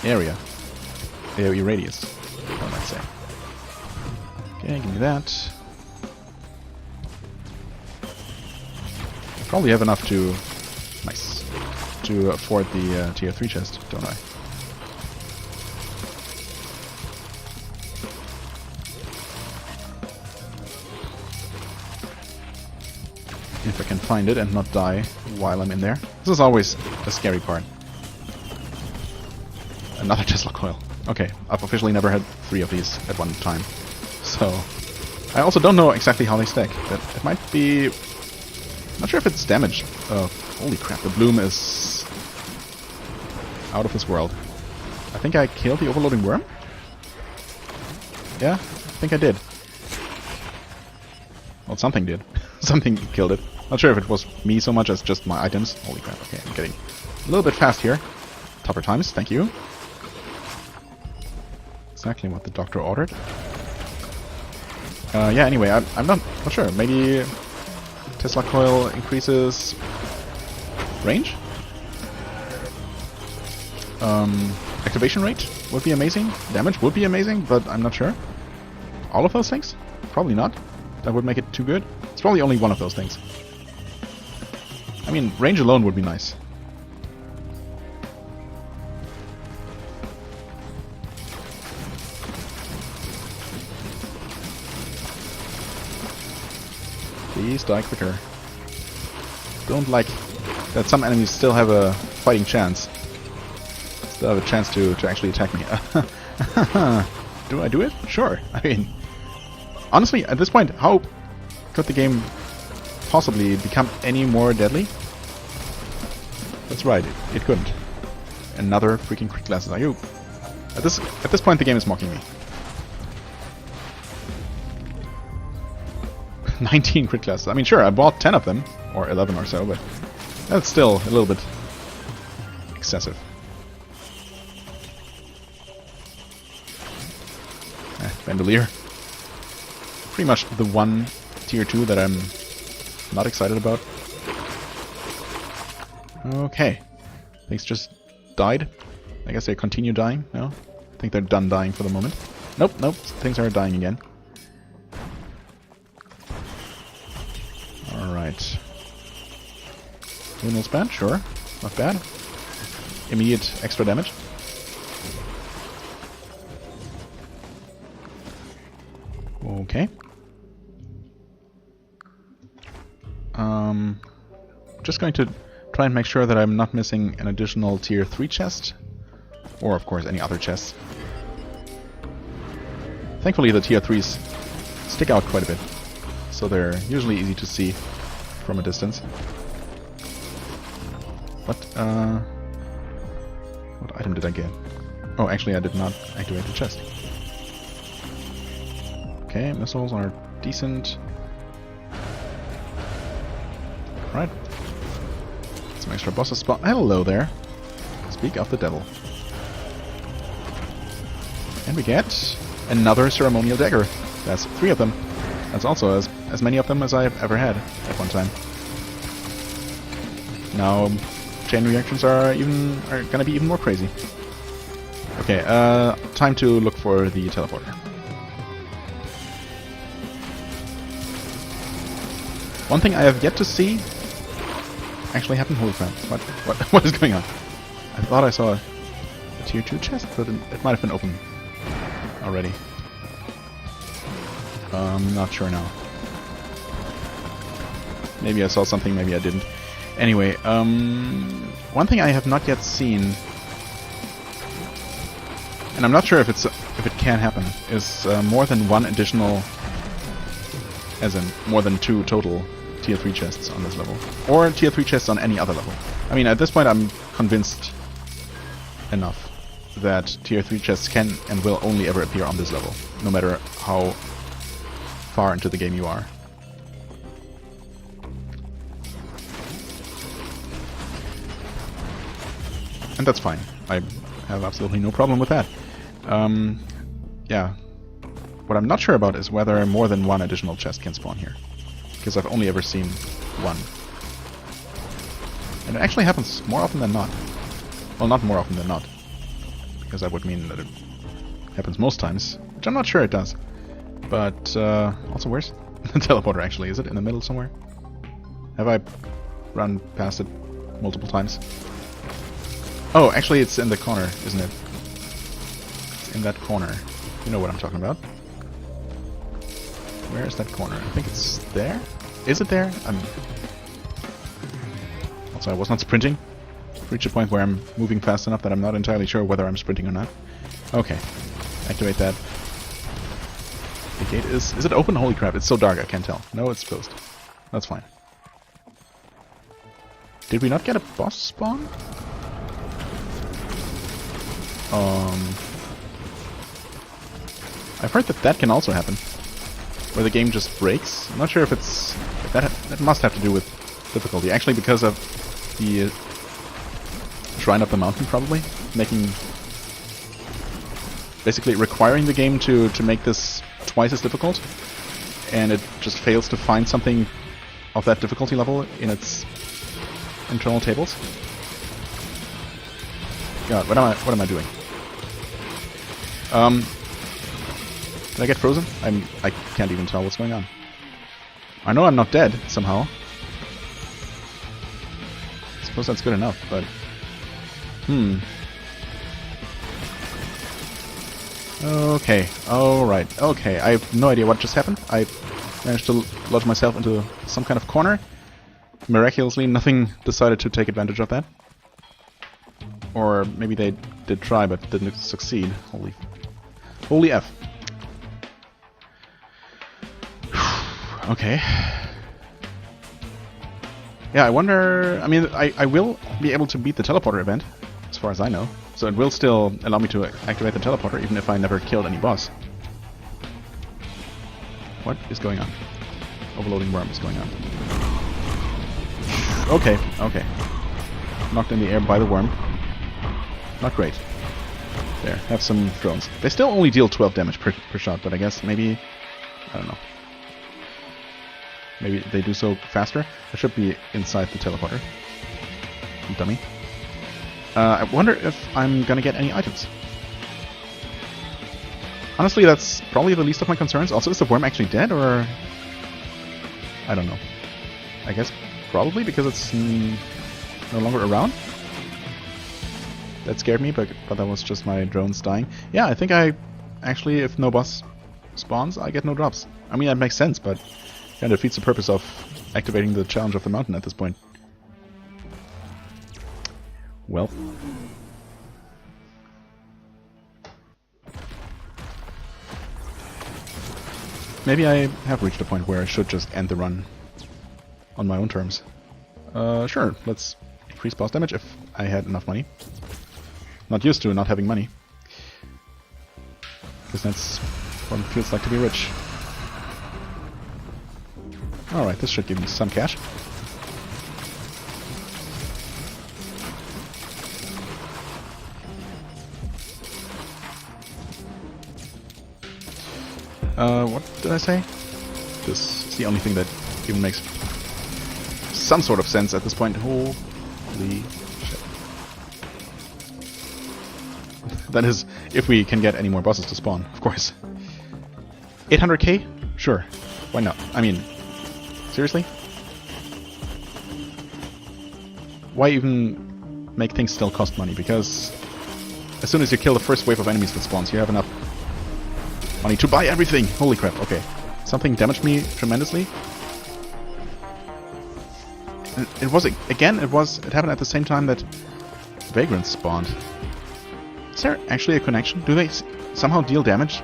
area, AoE radius, I might say. Okay, give me that. I probably have enough to, nice, to afford the tier 3 chest, don't I? If I can find it and not die while I'm in there. This is always a scary part. Another Tesla coil. Okay, I've officially never had 3 of these at one time. So, I also don't know exactly how they stack. But it might be... Not sure if it's damage. Holy crap, the bloom is out of this world. I think I killed the overloading worm? Yeah, I think I did. Well, something did. Something killed it. Not sure if it was me so much as just my items. Holy crap, okay, I'm getting a little bit fast here. Tougher times, thank you. Exactly what the doctor ordered. Yeah, anyway, I'm not sure. Maybe Tesla coil increases range? Activation rate would be amazing. Damage would be amazing, but I'm not sure. All of those things? Probably not. That would make it too good. It's probably only one of those things. I mean, range alone would be nice. Please die quicker. Don't like that some enemies still have a fighting chance. Still have a chance to actually attack me. Do I do it? Sure. I mean, honestly, at this point, how could the game possibly become any more deadly? That's right, it couldn't. Another freaking crit glasses. Are you? At this point, the game is mocking me. 19 crit glasses. I mean, sure, I bought 10 of them, or 11 or so, but that's still a little bit excessive. Bandolier. Pretty much the one tier 2 that I'm not excited about. Okay. Things just died. I guess they continue dying. No? I think they're done dying for the moment. Nope, nope. Things are dying again. Alright. Luminal span, sure. Not bad. Immediate extra damage. Okay. Just going to try and make sure that I'm not missing an additional tier 3 chest. Or, of course, any other chests. Thankfully, the tier 3s stick out quite a bit. So they're usually easy to see from a distance. What item did I get? Oh, actually I did not activate the chest. Okay, missiles are decent. Right. Some extra bosses spawn. Hello there. Speak of the devil. And we get another ceremonial dagger. That's 3 of them. That's also as many of them as I've ever had at one time. Now, chain reactions are gonna be even more crazy. Okay, time to look for the teleporter. One thing I have yet to see actually happen. Holy crap! What is going on? I thought I saw a tier 2 chest, but it might have been open already. Not sure now. Maybe I saw something, maybe I didn't. Anyway, one thing I have not yet seen, and I'm not sure if it can happen, is more than one additional, as in more than 2 total tier 3 chests on this level, or tier 3 chests on any other level. I mean, at this point, I'm convinced enough that tier 3 chests can and will only ever appear on this level, no matter how far into the game you are. And that's fine. I have absolutely no problem with that. Yeah. What I'm not sure about is whether more than one additional chest can spawn here. Because I've only ever seen one. And it actually happens more often than not. Well, not more often than not. Because that would mean that it happens most times. Which I'm not sure it does. But, also, where's the teleporter actually? Is it in the middle somewhere? Have I run past it multiple times? Oh, actually it's in the corner, isn't it? It's in that corner. You know what I'm talking about. Where is that corner? I think it's there? Is it there? Also, I was not sprinting. Reach a point where I'm moving fast enough that I'm not entirely sure whether I'm sprinting or not. Okay. Activate that. The gate is it open? Holy crap, it's so dark I can't tell. No, it's closed. That's fine. Did we not get a boss spawn? I've heard that can also happen. Where the game just breaks. I'm not sure if that must have to do with difficulty. Actually, because of the Shrine Up the Mountain, probably. Basically requiring the game to make this twice as difficult. And it just fails to find something of that difficulty level in its internal tables. God, what am I doing? Did I get frozen? I can't even tell what's going on. I know I'm not dead, somehow. I suppose that's good enough, but... Okay, alright, okay, I have no idea what just happened. I Managed to lodge myself into some kind of corner. Miraculously, nothing decided to take advantage of that. Or maybe they did try, but didn't succeed. Holy F. Okay. Yeah, I wonder... I mean, I will be able to beat the teleporter event, as far as I know. So it will still allow me to activate the teleporter, even if I never killed any boss. What is going on? Overloading worm is going on. Okay, okay. Knocked in the air by the worm. Not great. There, have some drones. They still only deal 12 damage per shot, but I guess maybe... I don't know. Maybe they do so faster. I should be inside the teleporter. Dummy. I wonder if I'm gonna get any items. Honestly, that's probably the least of my concerns. Also, is the worm actually dead, or... I don't know. I guess probably, because it's no longer around. That scared me, but that was just my drones dying. Yeah, I think I... Actually, if no boss spawns, I get no drops. I mean, that makes sense, but... kind of defeats the purpose of activating the challenge of the mountain at this point. Well... maybe I have reached a point where I should just end the run on my own terms. Sure, let's increase boss damage if I had enough money. Not used to not having money. Because that's what it feels like to be rich. Alright, this should give me some cash. What did I say? This is the only thing that even makes some sort of sense at this point. Holy shit. That is, if we can get any more bosses to spawn, of course. 800k? Sure. Why not? I mean, seriously? Why even make things still cost money? Because as soon as you kill the first wave of enemies that spawns, you have enough money to buy everything! Holy crap, okay. Something damaged me tremendously. It was, again, it happened at the same time that vagrants spawned. Is there actually a connection? Do they somehow deal damage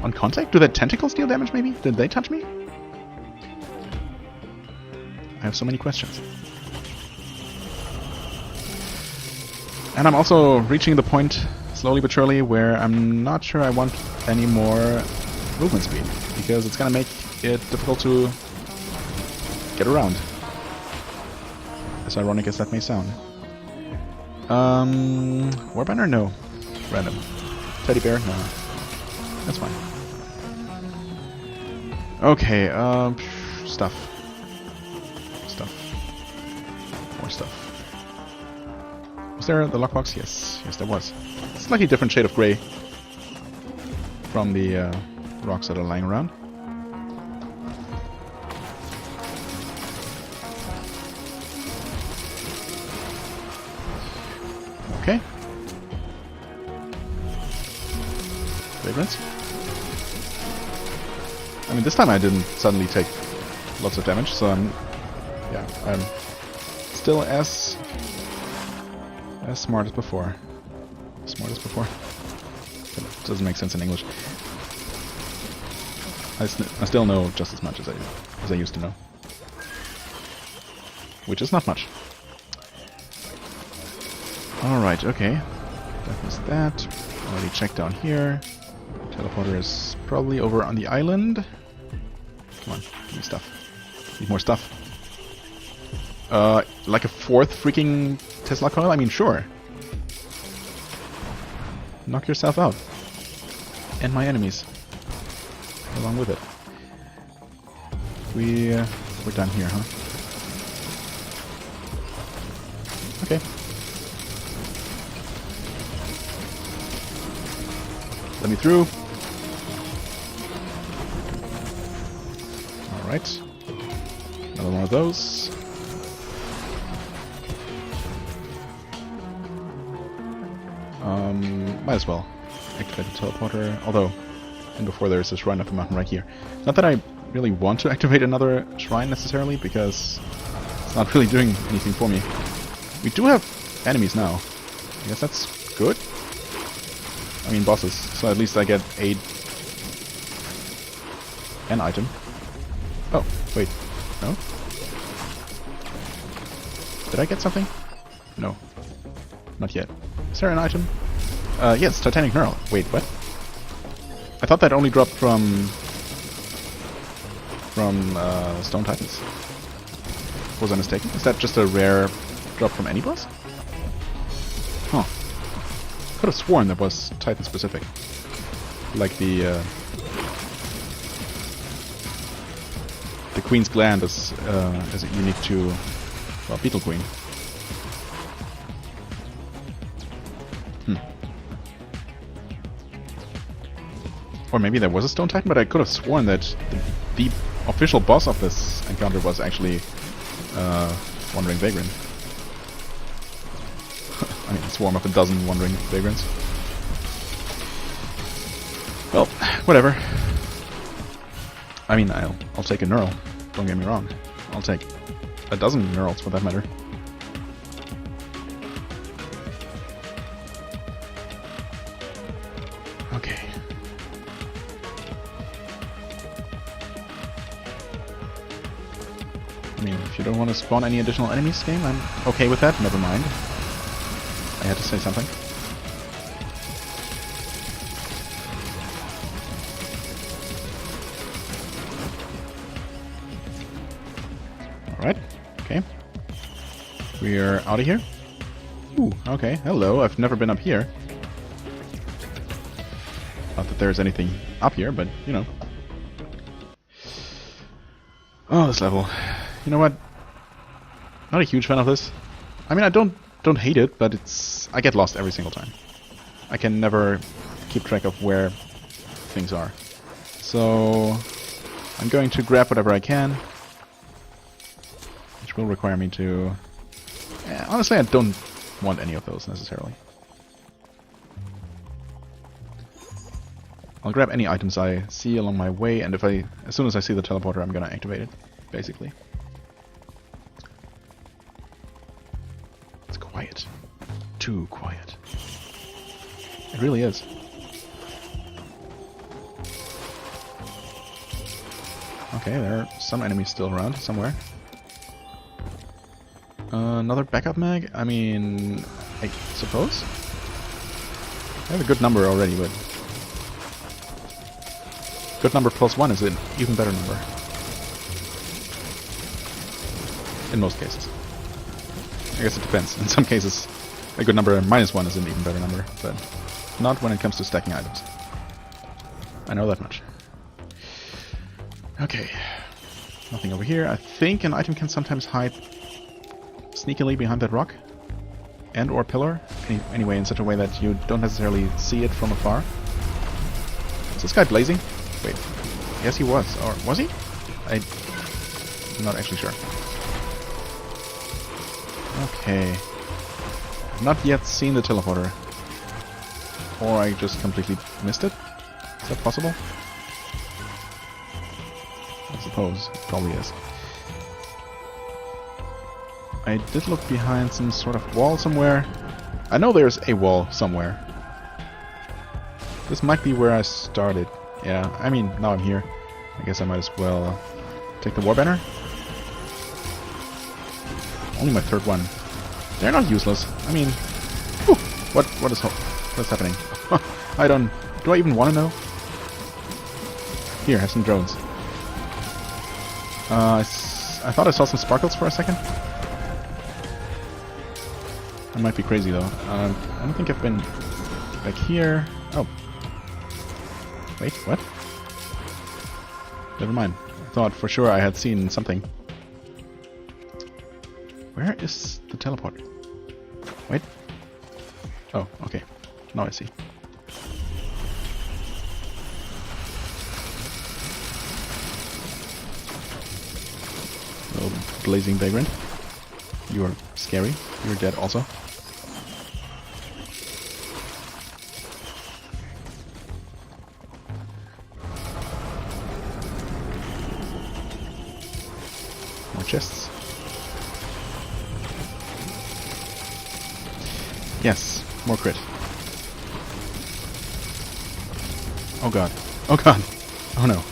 on contact? Do their tentacles deal damage, maybe? Did they touch me? I have so many questions. And I'm also reaching the point, slowly but surely, where I'm not sure I want any more movement speed, because it's gonna make it difficult to get around. As ironic as that may sound. Warbender? No. Random. Teddy bear? No. That's fine. Okay, stuff. More stuff. Was there the lockbox? Yes. Yes, there was. Slightly different shade of grey from the rocks that are lying around. Okay. Vagrants. I mean, this time I didn't suddenly take lots of damage, so I'm still as smart as before. Smart as before. That doesn't make sense in English. I still know just as much as I used to know, which is not much. Alright, okay. That was that. Already checked down here. Teleporter is probably over on the island. Come on, give me stuff. Need more stuff. Like a fourth freaking Tesla coil? I mean, sure. Knock yourself out. And my enemies. Along with it. We're done here, huh? Okay. Let me through. Alright. Another one of those. Might as well activate the teleporter. Although, and before there's this run up the mountain right here. Not that I really want to activate another shrine necessarily, because it's not really doing anything for me. We do have enemies now. I guess that's good. I mean bosses, so at least I get an item. Oh, wait. No? Did I get something? No. Not yet. Is there an item? Yes, Titanic Knurl. Wait, what? I thought that only dropped from Stone Titans. Was I mistaken? Is that just a rare drop from any boss? Huh. Could have sworn that was Titan specific. Like the Queen's Gland is unique to, well, Beetle Queen. Or maybe there was a Stone Titan, but I could have sworn that the official boss of this encounter was actually Wandering Vagrant. I mean, a swarm of a dozen Wandering Vagrants. Well, whatever. I mean, I'll take a Knurl. Don't get me wrong. I'll take a dozen Knurls for that matter. Okay. I mean, if you don't want to spawn any additional enemies game, I'm okay with that. Never mind. I had to say something. Alright. Okay. We're out of here. Ooh, okay. Hello. I've never been up here. Not that there's anything up here, but, you know. Oh, this level. You know what? Not a huge fan of this. I mean, I don't hate it, but I get lost every single time. I can never keep track of where things are. So I'm going to grab whatever I can, which will require me to... honestly, I don't want any of those necessarily. I'll grab any items I see along my way, and as soon as I see the teleporter, I'm gonna activate it, basically. It's quiet. Too quiet. It really is. Okay, there are some enemies still around somewhere. Another backup mag? I mean, I suppose? I have a good number already, but... good number plus 1 is an even better number. In most cases. I guess it depends. In some cases, a good number minus 1 is an even better number, but not when it comes to stacking items. I know that much. Okay. Nothing over here. I think an item can sometimes hide sneakily behind that rock and or pillar. Anyway, in such a way that you don't necessarily see it from afar. Is this guy blazing? Wait. Yes, he was. Or was he? I'm not actually sure. Okay. I've not yet seen the teleporter. Or I just completely missed it? Is that possible? I suppose. It probably is. I did look behind some sort of wall somewhere. I know there's a wall somewhere. This might be where I started. Yeah, I mean, now I'm here. I guess I might as well take the war banner. Only my third one. They're not useless. I mean, whew, what's happening? Do I even want to know? Here, have some drones. I thought I saw some sparkles for a second. I might be crazy though. I don't think I've been back here. Oh. Wait, what? Never mind. I thought for sure I had seen something. Where is the teleporter? Wait. Oh, okay. Now I see. Little blazing vagrant. You are scary. You're dead also. chests. Yes, more crit. Oh god. Oh god. Oh no.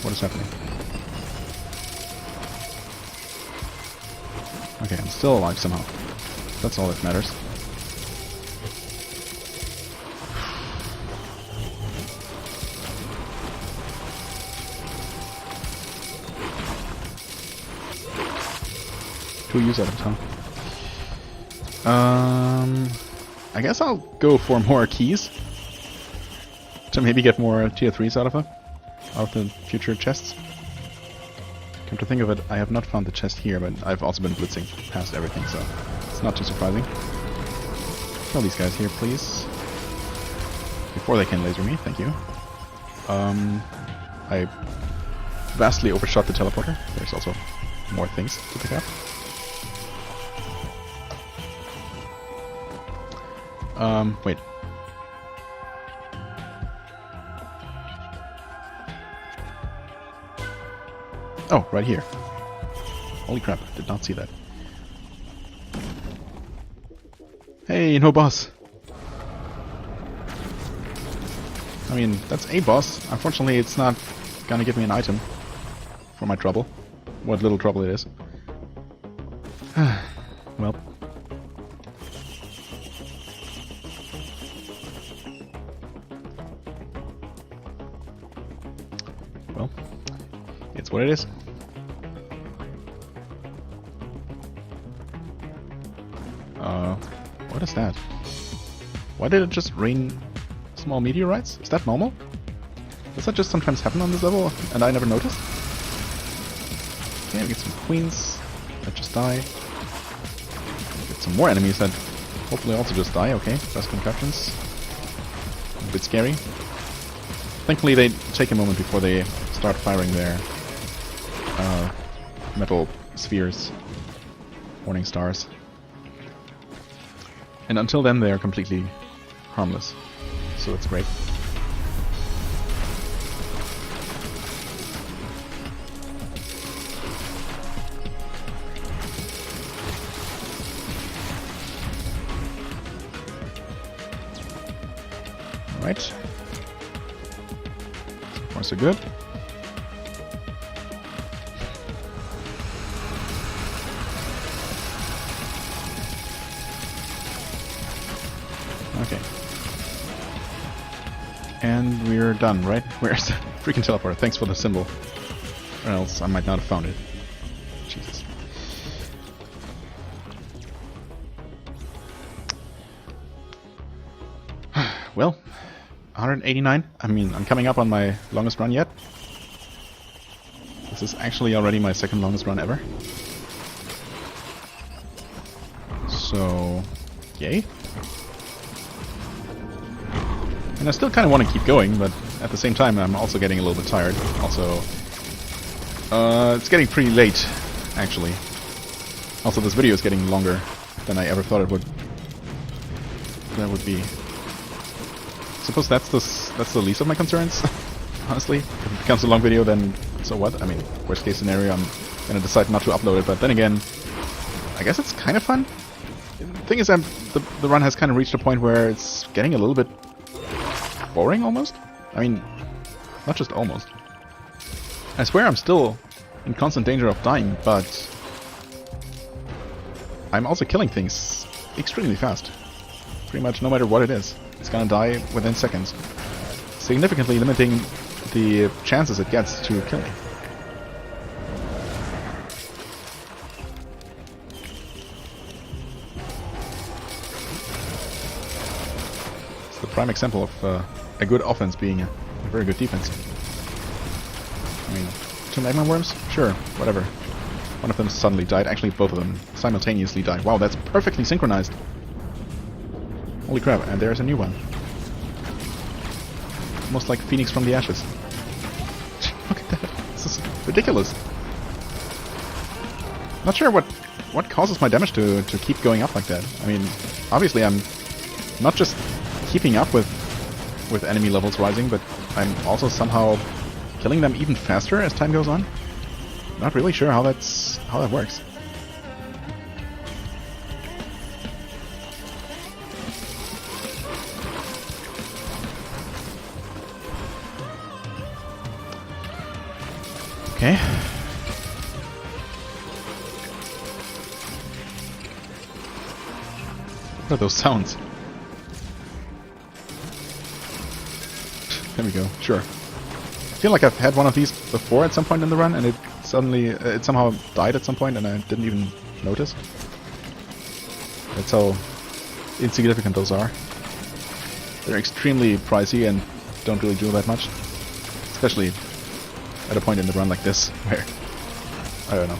What is happening? Okay, I'm still alive somehow. That's all that matters. Two use items, huh? I guess I'll go for more keys to maybe get more tier 3s out of the future chests. Come to think of it, I have not found the chest here, but I've also been blitzing past everything, so it's not too surprising. Kill these guys here, please. Before they can laser me, thank you. I vastly overshot the teleporter. There's also more things to pick up. Wait. Oh, right here. Holy crap, did not see that. Hey, no boss. I mean, that's a boss. Unfortunately, it's not gonna give me an item for my trouble. What little trouble it is. Well. Well, it's what it is. What is that? Why did it just rain small meteorites? Is that normal? Does that just sometimes happen on this level and I never noticed? Okay, we get some queens that just die. Get some more enemies that hopefully also just die. Okay, best concussions. A bit scary. Thankfully they take a moment before they start firing their metal spheres. Warning stars. And until then they are completely harmless. So that's great. Alright. So far so good. Okay. And we're done, right? Where's the freaking teleporter? Thanks for the symbol. Or else I might not have found it. Jesus. Well, 189. I mean, I'm coming up on my longest run yet. This is actually already my second longest run ever. So, yay. And I still kind of want to keep going, but at the same time I'm also getting a little bit tired. Also, it's getting pretty late, actually. Also, this video is getting longer than I ever thought it would. That would be. I suppose that's the least of my concerns. Honestly, if it becomes a long video, then so what? I mean, worst case scenario, I'm gonna decide not to upload it. But then again, I guess it's kind of fun. The thing is, the run has kind of reached a point where it's getting a little bit boring, almost. I mean, not just almost. I swear I'm still in constant danger of dying, but I'm also killing things extremely fast. Pretty much no matter what it is. It's gonna die within seconds. Significantly limiting the chances it gets to kill me. It's the prime example of a good offense being a very good defense. I mean, 2 magma worms? Sure, whatever. One of them suddenly died. Actually, both of them simultaneously died. Wow, that's perfectly synchronized. Holy crap, and there's a new one. Almost like Phoenix from the ashes. Look at that. This is ridiculous. Not sure what causes my damage to keep going up like that. I mean, obviously I'm not just keeping up with enemy levels rising, but I'm also somehow killing them even faster as time goes on. Not really sure how that works. Okay. What are those sounds? There we go. Sure. I feel like I've had one of these before at some point in the run, and it somehow died at some point, and I didn't even notice. That's how insignificant those are. They're extremely pricey and don't really do that much, especially at a point in the run like this, where I don't know.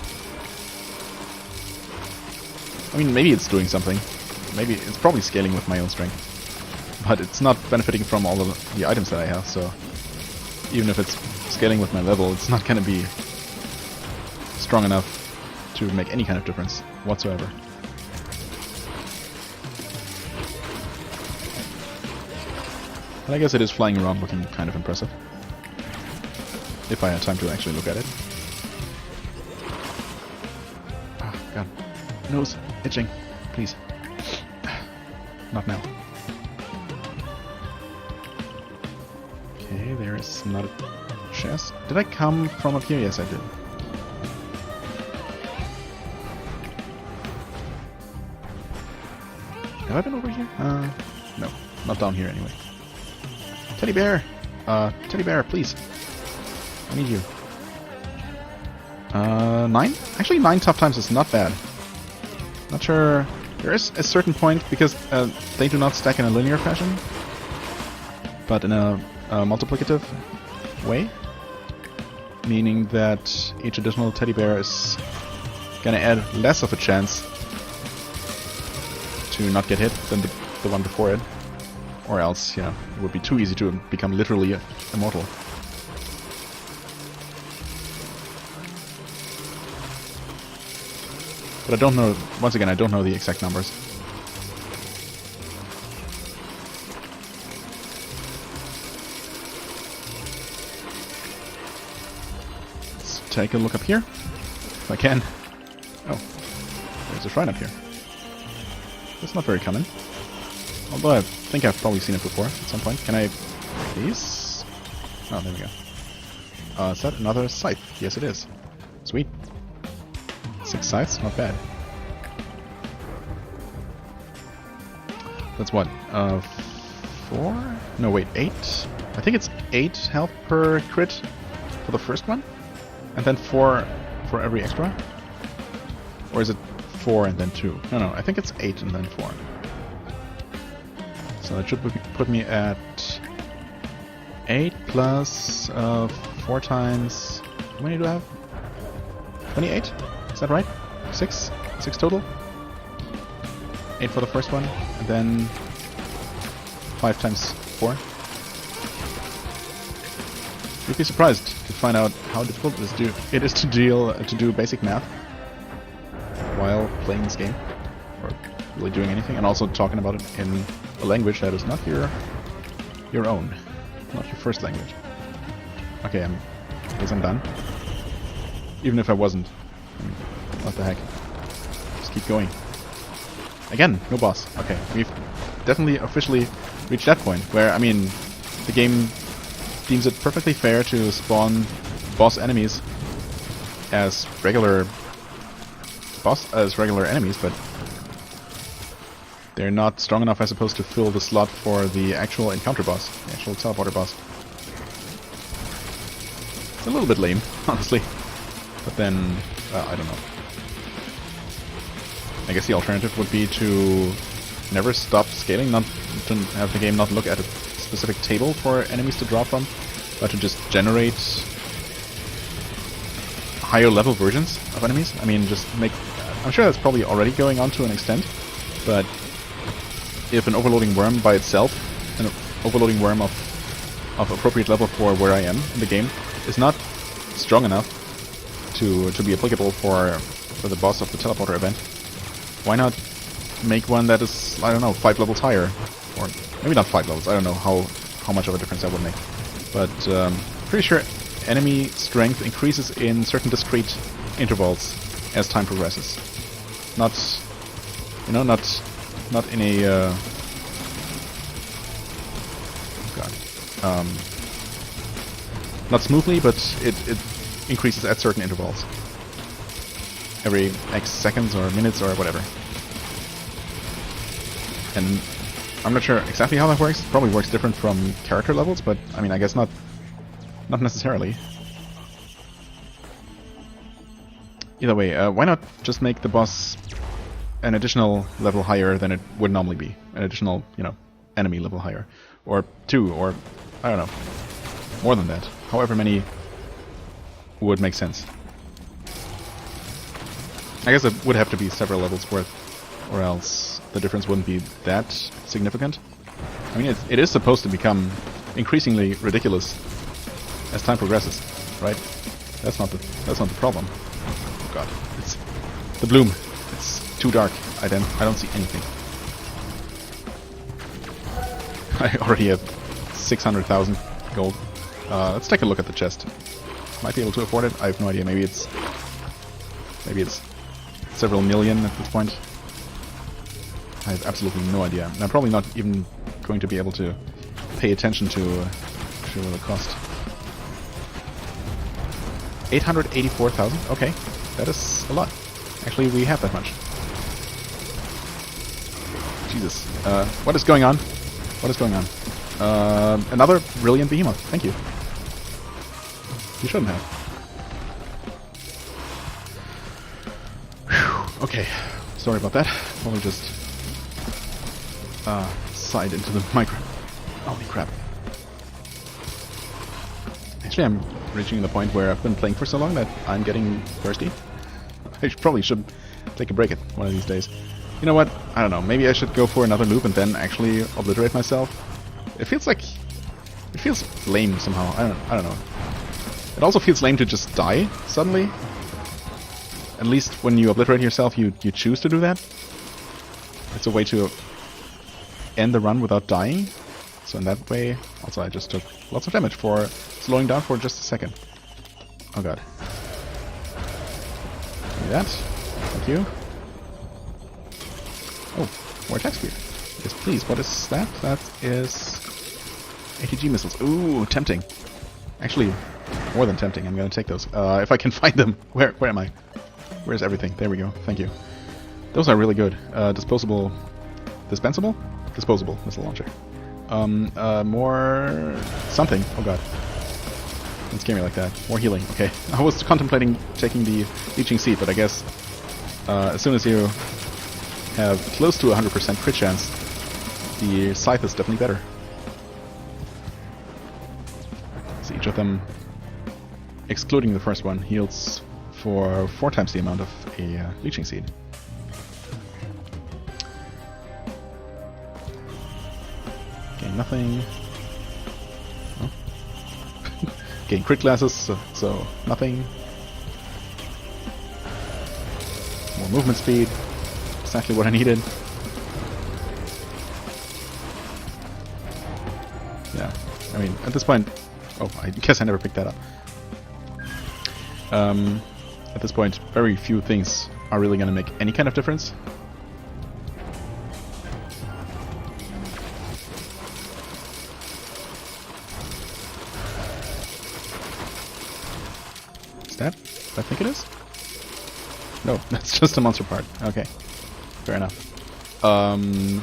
I mean, maybe it's doing something. Maybe it's probably scaling with my own strength, but it's not benefiting from all of the items that I have. So even if it's scaling with my level, it's not going to be strong enough to make any kind of difference whatsoever. But I guess it is flying around looking kind of impressive, if I had time to actually look at it. Ah, God. Nose itching. Please. Not now. Okay, there is not a chest. Did I come from up here? Yes, I did. Have I been over here? No. Not down here anyway. Teddy bear! Teddy bear, please. I need you. 9? Actually, 9 tough times is not bad. Not sure. There is a certain point, because they do not stack in a linear fashion, but in a multiplicative way. Meaning that each additional teddy bear is gonna add less of a chance to not get hit than the one before it. Or else, you know, it would be too easy to become literally immortal. But I don't know, once again, I don't know the exact numbers. Let's take a look up here, if I can. Oh, there's a shrine up here. That's not very common. Although I think I've probably seen it before at some point. Can I... please? Oh, there we go. Is that another scythe? Yes, it is. Sweet. 6 scythes? Not bad. That's what? 4? No, wait, 8? I think it's 8 health per crit for the first one? And then 4 for every extra? Or is it 4 and then 2? No, I think it's 8 and then 4. So that should put me at 8 plus 4 times... how many do I have? 28? Is that right? 6? 6 total? 8 for the first one, and then 5 times 4. You'd be surprised to find out how difficult it is to do basic math while playing this game, or really doing anything, and also talking about it in a language that is not your own, not your first language. Okay, I guess I'm done. Even if I wasn't. What the heck? Just keep going. Again, no boss. Okay, we've definitely officially reached that point where, I mean, the game deems it perfectly fair to spawn boss enemies as regular enemies, but they're not strong enough, I suppose, to fill the slot for the actual encounter boss, the actual teleporter boss. It's a little bit lame, honestly. But then, I don't know. I guess the alternative would be to never stop scaling, not to have the game not look at a specific table for enemies to drop from, but to just generate higher level versions of enemies. I mean, just make... I'm sure that's probably already going on to an extent, but if an overloading worm by itself, an overloading worm of appropriate level for where I am in the game, is not strong enough to be applicable for the boss of the teleporter event, why not make one that is, I don't know, 5 levels higher? Or maybe not 5 levels, I don't know how much of a difference that would make. But pretty sure enemy strength increases in certain discrete intervals as time progresses. Not, you know, not in a not smoothly, but it increases at certain intervals. Every X seconds or minutes or whatever. And I'm not sure exactly how that works. It probably works different from character levels, but I mean, I guess not necessarily. Either way, why not just make the boss an additional level higher than it would normally be? An additional, you know, enemy level higher. Or 2, or I don't know. More than that. However many would make sense. I guess it would have to be several levels worth, or else the difference wouldn't be that significant. I mean, it is supposed to become increasingly ridiculous as time progresses, right? That's not the problem. Oh god, it's the bloom. It's too dark. I don't see anything. I already have 600,000 gold. Let's take a look at the chest. Might be able to afford it. I have no idea. Maybe it's several million at this point. I have absolutely no idea. And I'm probably not even going to be able to pay attention to the cost. 884,000? Okay, that is a lot. Actually, we have that much. Jesus. What is going on? What is going on? Another brilliant behemoth. Thank you. You shouldn't have. Whew. Okay. Sorry about that. Probably just sighed into the micro. Holy crap. Actually, I'm reaching the point where I've been playing for so long that I'm getting thirsty. I probably should take a break at one of these days. You know what? I don't know. Maybe I should go for another loop and then actually obliterate myself. It feels lame somehow. I don't know. It also feels lame to just die suddenly. At least when you obliterate yourself, you choose to do that. It's a way to end the run without dying. So in that way, also I just took lots of damage for slowing down for just a second. Oh god. Give me that. Thank you. Oh, more attack speed. Yes, please. What is that? That is ATG missiles. Ooh, tempting. Actually, more than tempting. I'm gonna take those. If I can find them. Where am I? Where's everything? There we go. Thank you. Those are really good. Dispensable missile launcher. More something. Oh god. Don't scare me like that. More healing. Okay. I was contemplating taking the leeching seed, but I guess as soon as you have close to 100% crit chance, the scythe is definitely better. So each of them, excluding the first one, heals for 4 times the amount of a leeching seed. Gain nothing. Oh. Gain crit classes, so nothing. More movement speed. Exactly what I needed. Yeah, I mean, at this point... Oh, I guess I never picked that up. At this point, very few things are really going to make any kind of difference. Is that? I think it is? No, that's just a monster part. Okay. Fair enough.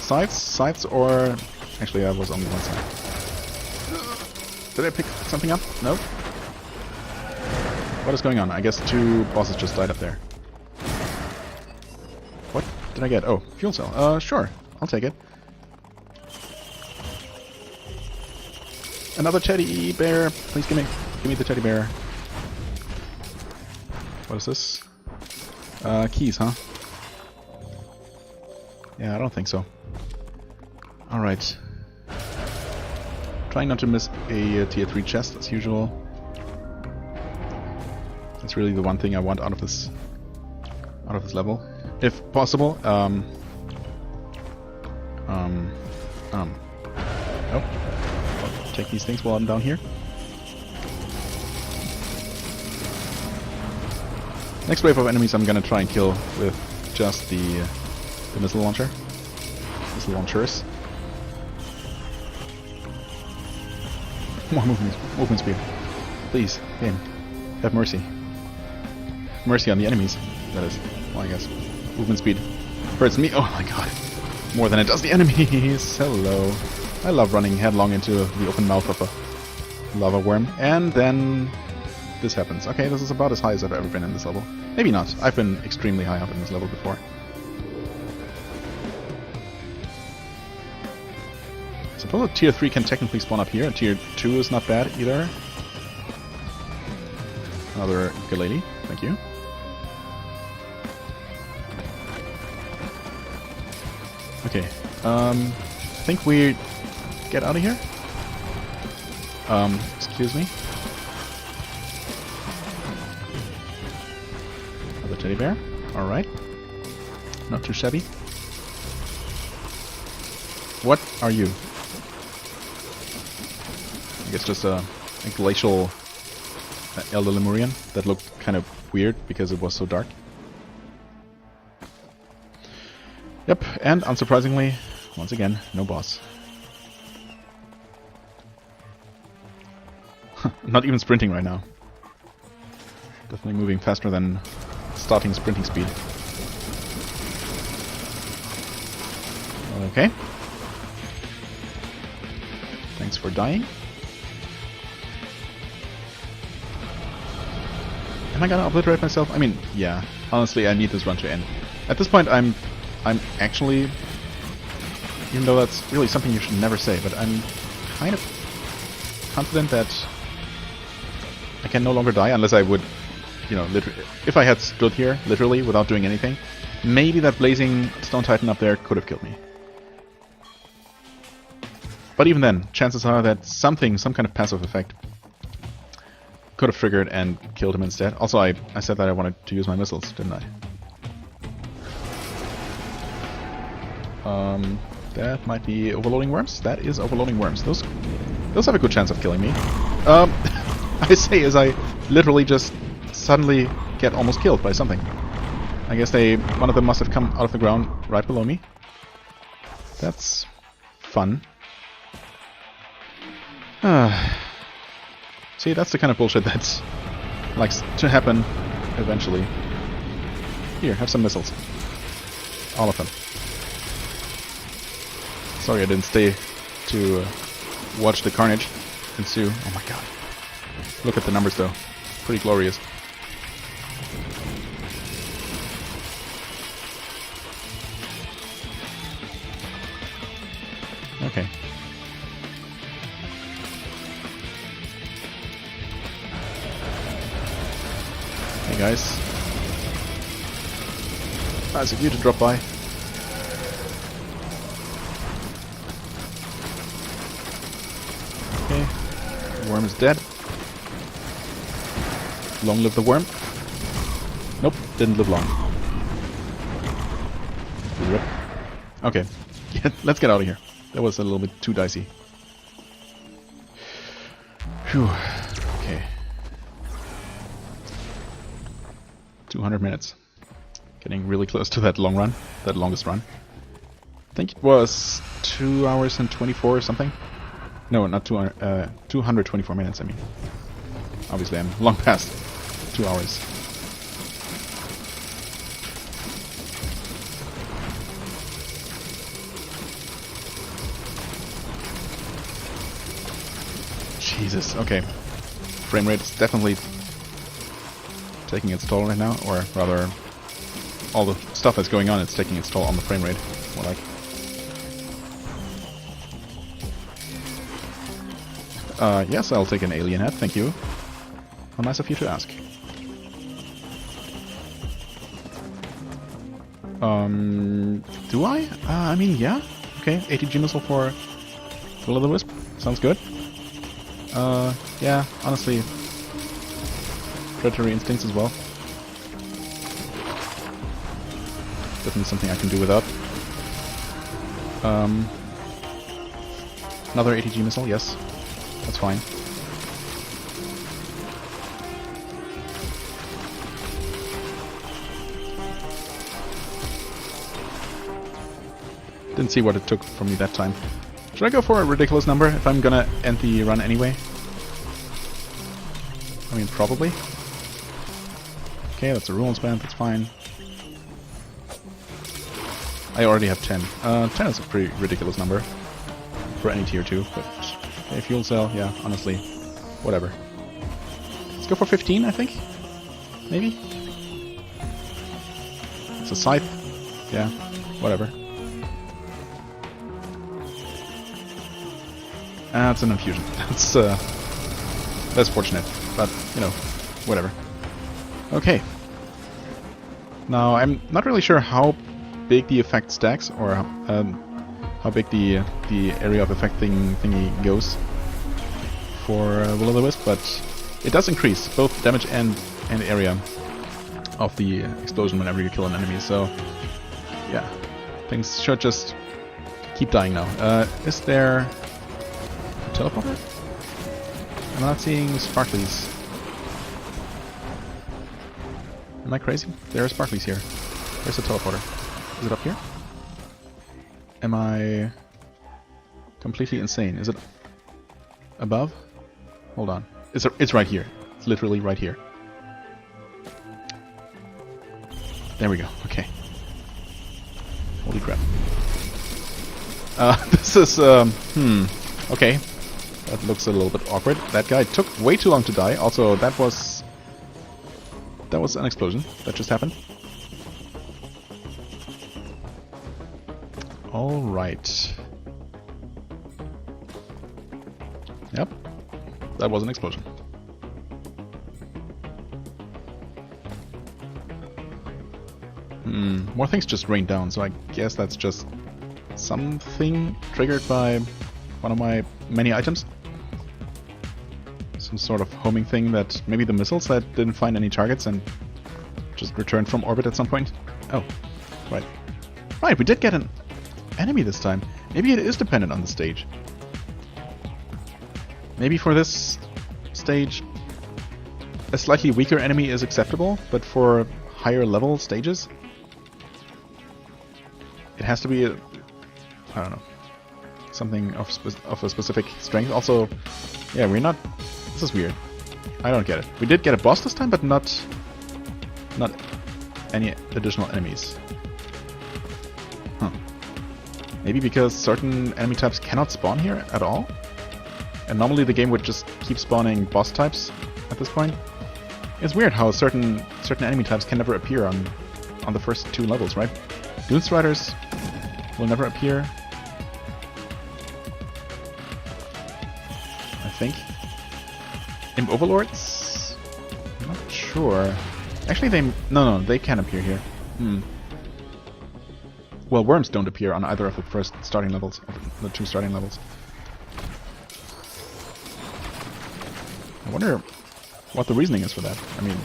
Scythes, or... Actually, I was only one side. Did I pick something up? No? What is going on? I guess 2 bosses just died up there. What did I get? Oh, fuel cell. Sure. I'll take it. Another teddy bear. Please give me the teddy bear. What is this? Keys, huh? Yeah, I don't think so. Alright. Trying not to miss a tier 3 chest as usual. That's really the one thing I want out of this level. If possible. Oh. I'll take these things while I'm down here. Next wave of enemies I'm gonna try and kill with just the missile launcher. Missile launchers. More movement speed. Please, game. Have mercy. Mercy on the enemies, that is. Well, I guess. Movement speed hurts me. Oh my god. More than it does the enemies. Hello. I love running headlong into the open mouth of a lava worm. And then this happens. Okay, this is about as high as I've ever been in this level. Maybe not. I've been extremely high up in this level before. I suppose a tier 3 can technically spawn up here. A tier 2 is not bad either. Another ukulele. Thank you. Okay. I think we get out of here. Excuse me. Another teddy bear. Alright. Not too shabby. What are you? I guess just a glacial Elder Lemurian that looked kind of weird because it was so dark. Yep, and unsurprisingly, once again, no boss. I'm not even sprinting right now. Definitely moving faster than starting sprinting speed. Okay. Thanks for dying. Am I gonna obliterate myself? I mean, yeah. Honestly, I need this run to end. At this point, I'm actually, even though that's really something you should never say, but I'm kind of confident that I can no longer die unless I would, you know, if I had stood here, literally, without doing anything, maybe that blazing stone titan up there could have killed me. But even then, chances are that some kind of passive effect could have triggered and killed him instead. Also, I said that I wanted to use my missiles, didn't I? That might be overloading worms. That is overloading worms. Those have a good chance of killing me. I say as I literally just suddenly get almost killed by something. I guess one of them must have come out of the ground right below me. That's fun. See, that's the kind of bullshit that likes to happen eventually. Here, have some missiles. All of them. Sorry I didn't stay to watch the carnage ensue. Oh my god. Look at the numbers though. Pretty glorious. Okay. Hey guys. Nice of you to drop by. Okay. The worm is dead. Long live the worm. Nope, didn't live long. Rip. Okay. Let's get out of here. That was a little bit too dicey. Phew. Okay. 200 minutes. Getting really close to that long run. That longest run. I think it was 2 hours and 24 or something. No, not 200, 224 minutes, I mean. Obviously, I'm long past 2 hours. Jesus, okay. Frame rate is definitely taking its toll right now, or rather, all the stuff that's going on, it's taking its toll on the frame rate, more like. Yes, I'll take an alien head, thank you. How nice of you to ask. Do I? I mean, yeah. Okay, ATG missile for Will-O-The-Wisp. Sounds good. Yeah, honestly, predatory instincts as well. Definitely something I can do without. Another ATG missile, yes. That's fine. Didn't see what it took from me that time. Should I go for a ridiculous number if I'm gonna end the run anyway? I mean, probably. Okay, that's a rules band, that's fine. I already have 10. 10 is a pretty ridiculous number for any tier 2, but okay, fuel cell, yeah, honestly, whatever. Let's go for 15, I think? Maybe? It's a scythe. Yeah, whatever. It's an infusion. That's less fortunate, but, you know, whatever. Okay. Now, I'm not really sure how big the effect stacks, or how big the area of effect thingy goes for Will-O-The-Wisp, but it does increase both damage and area of the explosion whenever you kill an enemy, so yeah, things should just keep dying now. Is there a teleporter? I'm not seeing sparklies. Am I crazy? There are sparklies here. Where's the teleporter? Is it up here? Am I completely insane? Is it above? Hold on. It's right here. It's literally right here. There we go. Okay. Holy crap. This is, okay. That looks a little bit awkward. That guy took way too long to die. Also, that was an explosion that just happened. Alright. Yep. That was an explosion. More things just rained down, so I guess that's just something triggered by one of my many items. Some sort of homing thing that maybe the missiles that didn't find any targets and just returned from orbit at some point. Oh, right. Right, we did get an enemy this time. Maybe it is dependent on the stage. Maybe for this stage a slightly weaker enemy is acceptable, but for higher level stages it has to be a, I don't know, something of a specific strength. Also, yeah, we're not... This is weird. I don't get it. We did get a boss this time, but not any additional enemies. Huh. Maybe because certain enemy types cannot spawn here at all? And normally the game would just keep spawning boss types at this point. It's weird how certain enemy types can never appear on the first 2 levels, right? Dune Striders will never appear, I think. Imp Overlords? I'm not sure. Actually, they can appear here. Well, worms don't appear on either of the first starting levels, of the 2 starting levels. I wonder what the reasoning is for that. I mean,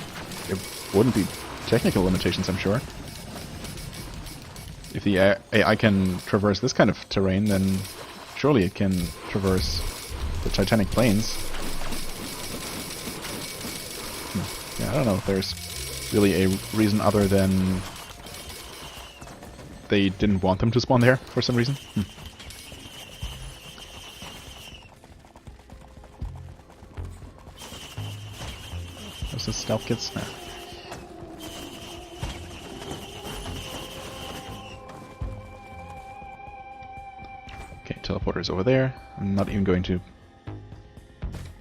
it wouldn't be technical limitations, I'm sure. If the AI can traverse this kind of terrain, then surely it can traverse the Titanic plains. Yeah, I don't know if there's really a reason other than they didn't want them to spawn there for some reason. What's this, stealth kits? Nah. Okay, teleporter's over there. I'm not even going to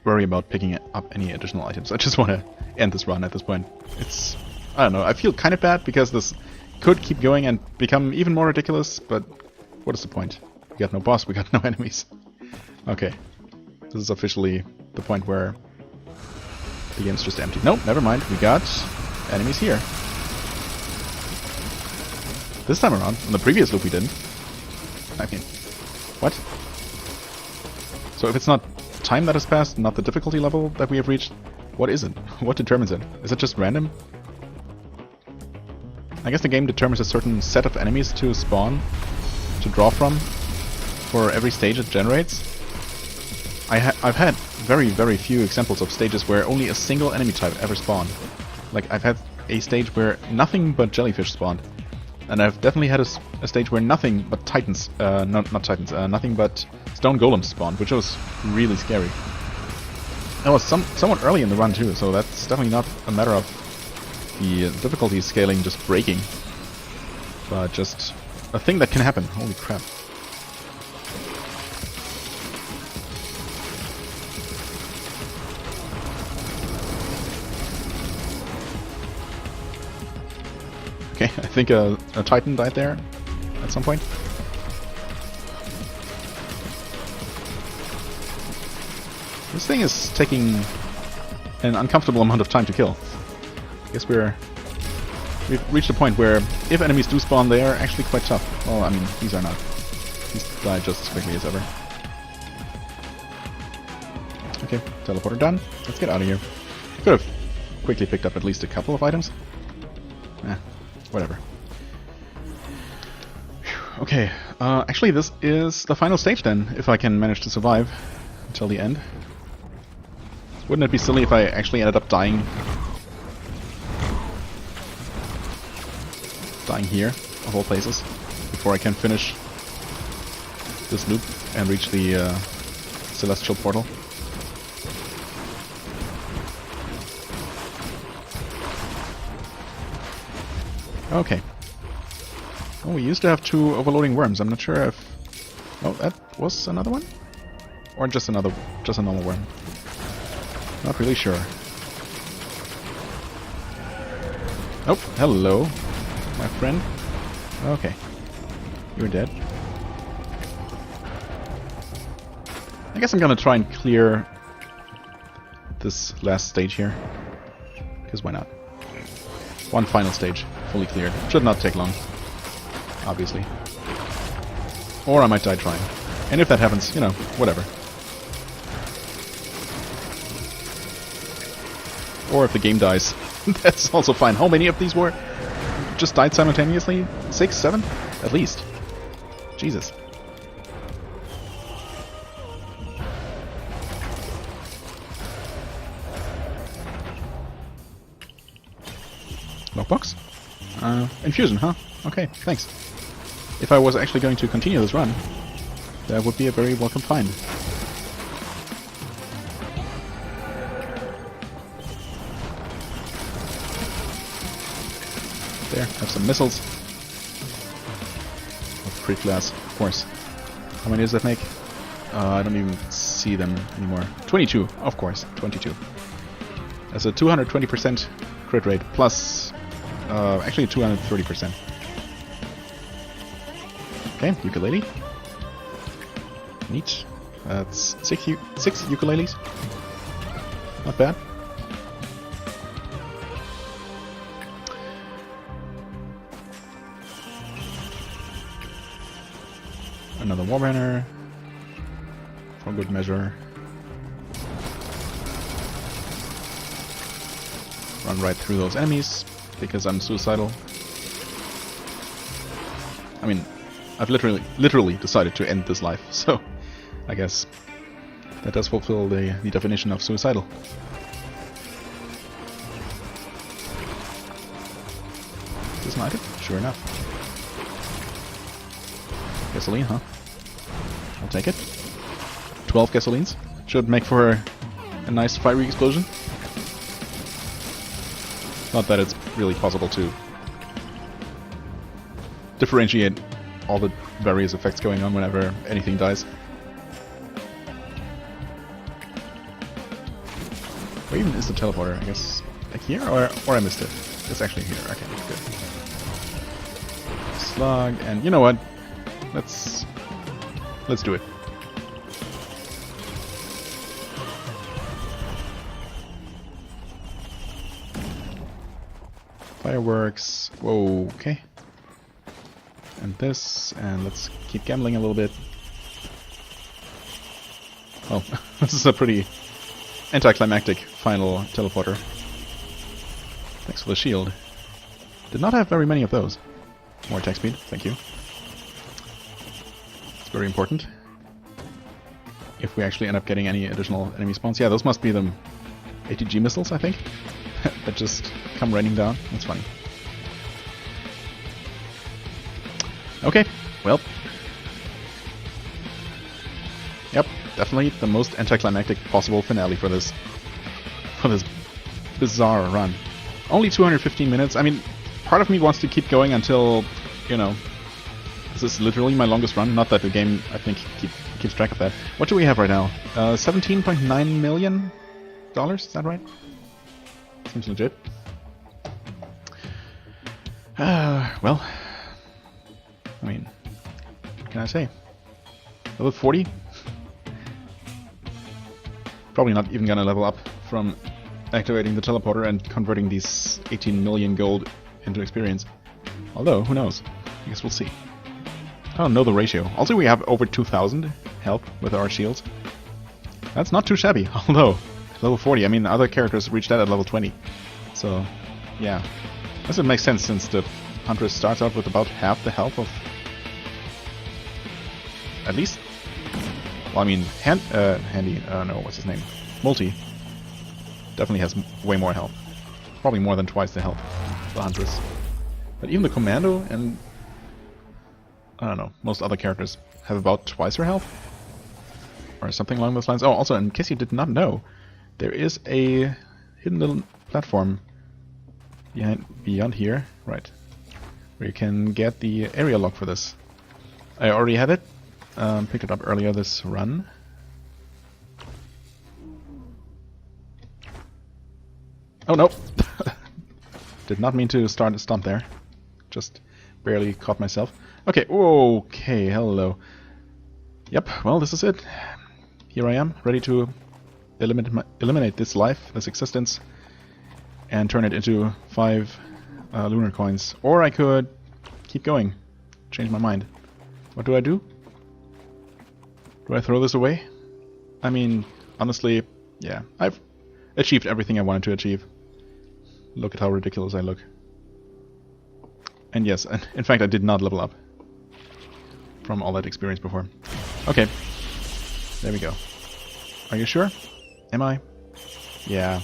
worry about picking up any additional items. I just want to end this run at this point. It's... I don't know, I feel kind of bad because this could keep going and become even more ridiculous, but what is the point? We got no boss, we got no enemies. Okay. This is officially the point where the game's just empty. Nope, never mind. We got enemies here. This time around. On the previous loop we didn't. I mean, what? So if it's not time that has passed, not the difficulty level that we have reached, what is it? What determines it? Is it just random? I guess the game determines a certain set of enemies to spawn, to draw from, for every stage it generates. I've had very, very few examples of stages where only a single enemy type ever spawned. Like, I've had a stage where nothing but jellyfish spawned. And I've definitely had a stage where nothing but titans, not titans, nothing but stone golems spawned, which was really scary. That was somewhat early in the run too, so that's definitely not a matter of the difficulty scaling just breaking, but just a thing that can happen. Holy crap. Okay, I think a Titan died there at some point. This thing is taking an uncomfortable amount of time to kill. I guess we've reached a point where if enemies do spawn, they are actually quite tough. Well, I mean, these are not. These die just as quickly as ever. Okay, teleporter done. Let's get out of here. Could have quickly picked up at least a couple of items. Whatever. Whew, okay, actually this is the final stage then, if I can manage to survive until the end. Wouldn't it be silly if I actually ended up dying here, of all places, before I can finish this loop and reach the celestial portal? Okay. Oh, we used to have 2 overloading worms. I'm not sure if... Oh, that was another one? Or just a normal worm? Not really sure. Oh, hello, my friend. Okay. You're dead. I guess I'm gonna try and clear this last stage here. Because why not? One final stage, fully cleared. Should not take long, obviously. Or I might die trying. And if that happens, you know, whatever. Or if the game dies, that's also fine. How many of these were just died simultaneously? 6, 7? At least. Jesus. Lockbox? Infusion, huh? Okay, thanks. If I was actually going to continue this run, that would be a very welcome find. There, have some missiles. Of crit glass, of course. How many does that make? I don't even see them anymore. 22, of course, 22. That's a 220% crit rate, plus actually 230%. Okay, ukulele. Neat. That's 6 ukuleles. Not bad. Another warbanner. For good measure. Run right through those enemies, because I'm suicidal. I mean, I've literally decided to end this life, so I guess that does fulfill the definition of suicidal. Is this an item? Sure enough. Gasoline, huh? I'll take it. 12 gasolines. Should make for a nice fiery explosion. Not that it's really possible to differentiate all the various effects going on whenever anything dies. Where even is the teleporter? I guess like here, or I missed it. It's actually here. Okay, good. Slug, and you know what? Let's do it. Fireworks. Whoa, okay. And this, and let's keep gambling a little bit. Oh, this is a pretty anticlimactic final teleporter. Thanks for the shield. Did not have very many of those. More attack speed, thank you. It's very important. If we actually end up getting any additional enemy spawns. Yeah, those must be the ATG missiles, I think. That just come raining down. That's funny. Okay, well. Yep, definitely the most anticlimactic possible finale for this bizarre run. Only 215 minutes. I mean, part of me wants to keep going until, you know, this is literally my longest run. Not that the game, I think, keeps track of that. What do we have right now? $17.9 million? Is that right? Seems legit. Well, I mean, what can I say? Level 40? Probably not even gonna level up from activating the teleporter and converting these 18 million gold into experience. Although, who knows? I guess we'll see. I don't know the ratio. Also, we have over 2,000 health with our shields. That's not too shabby, although level 40, I mean, other characters reach that at level 20. So, yeah. This would make sense since the Huntress starts out with about half the health of... At least... Well, I mean, Handy, no, what's his name? Multi. Definitely has way more health. Probably more than twice the health of the Huntress. But even the Commando and... I don't know, most other characters have about twice her health? Or something along those lines. Oh, also, in case you did not know, there is a hidden little platform beyond here, right, where you can get the area log for this. I already have it. Picked it up earlier this run. Oh no! Did not mean to start a stomp there. Just barely caught myself. Okay, okay, hello. Yep, well, this is it. Here I am, ready to eliminate this life, this existence, and turn it into 5 lunar coins. Or I could keep going, change my mind. What do? Do I throw this away? I mean, honestly, yeah, I've achieved everything I wanted to achieve. Look at how ridiculous I look. And yes, in fact, I did not level up from all that experience before. Okay, there we go. Are you sure? Am I? Yeah.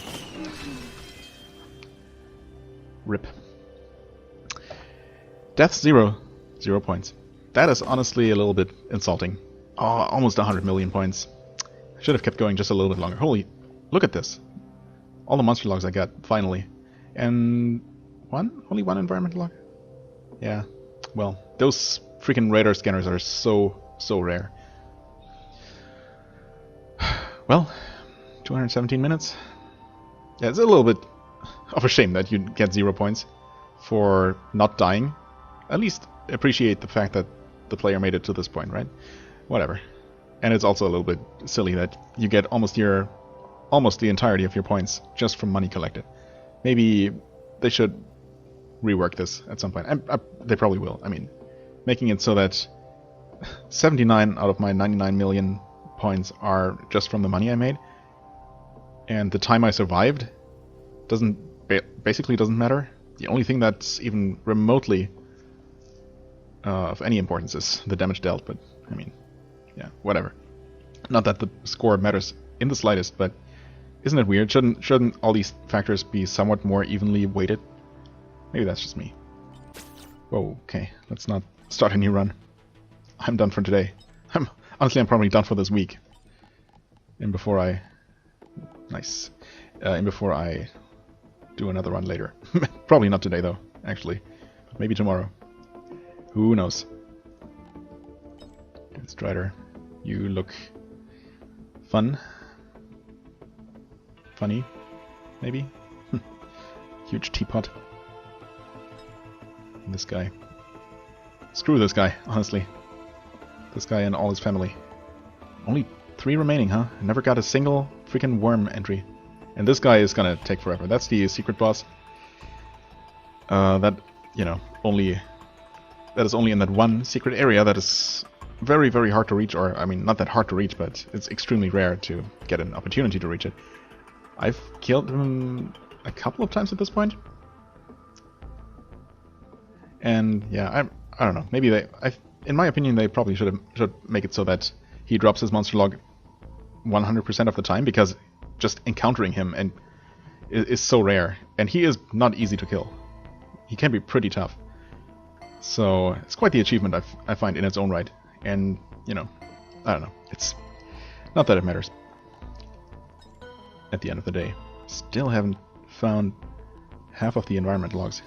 RIP. Death 0. 0 points. That is honestly a little bit insulting. Oh, almost 100 million points. I should have kept going just a little bit longer. Holy, look at this. All the monster logs I got, finally. And only one environment log? Yeah, well, those freaking radar scanners are so rare. Well, 217 minutes. Yeah, it's a little bit of a shame that you get 0 points for not dying. At least appreciate the fact that the player made it to this point, right? Whatever. And it's also a little bit silly that you get almost the entirety of your points just from money collected. Maybe they should rework this at some point. They probably will. I mean, making it so that 79 out of my 99 million points are just from the money I made, and the time I survived basically doesn't matter. The only thing that's even remotely of any importance is the damage dealt, but I mean, yeah, whatever. Not that the score matters in the slightest, but isn't it weird? Shouldn't all these factors be somewhat more evenly weighted? Maybe that's just me. Whoa, okay, let's not start a new run. I'm done for today. Honestly, I'm probably done for this week. And before I... Nice. And before I do another run later. Probably not today, though, actually. Maybe tomorrow. Who knows? Strider, you look fun. Funny, maybe? Huge teapot. And this guy. Screw this guy, honestly. This guy and all his family. Only 3 remaining, huh? I never got a single freaking worm entry. And this guy is gonna take forever. That's the secret boss. That, you know, that is only in that one secret area that is very, very hard to reach. Or, I mean, not that hard to reach, but it's extremely rare to get an opportunity to reach it. I've killed him a couple of times at this point. And, yeah, I don't know. Maybe in my opinion, they probably should make it so that he drops his monster log 100% of the time, because just encountering him is so rare, and he is not easy to kill. He can be pretty tough. So it's quite the achievement I find in its own right. And, you know, I don't know. It's not that it matters at the end of the day. Still haven't found half of the environment logs.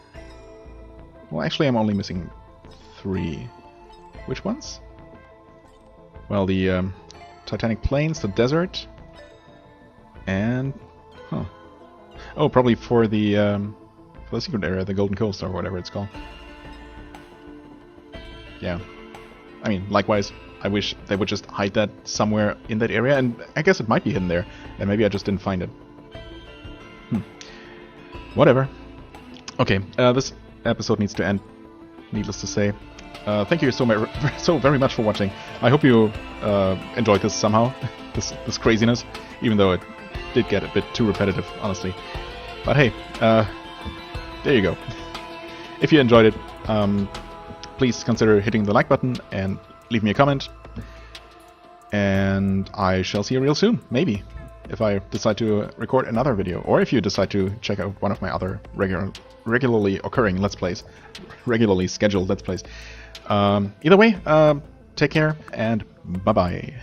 Well, actually, I'm only missing 3. Which ones? Well, the Titanic Plains, the desert, and... Huh. Oh, probably for the secret area, the Golden Coast, or whatever it's called. Yeah. I mean, likewise, I wish they would just hide that somewhere in that area, and I guess it might be hidden there, and maybe I just didn't find it. Whatever. Okay, this episode needs to end, needless to say. Thank you so very much for watching. I hope you enjoyed this somehow, this craziness, even though it did get a bit too repetitive, honestly. But hey, there you go. If you enjoyed it, please consider hitting the like button and leave me a comment. And I shall see you real soon, maybe, if I decide to record another video, or if you decide to check out one of my other regularly occurring Let's Plays, regularly scheduled Let's Plays. Either way, take care, and bye-bye.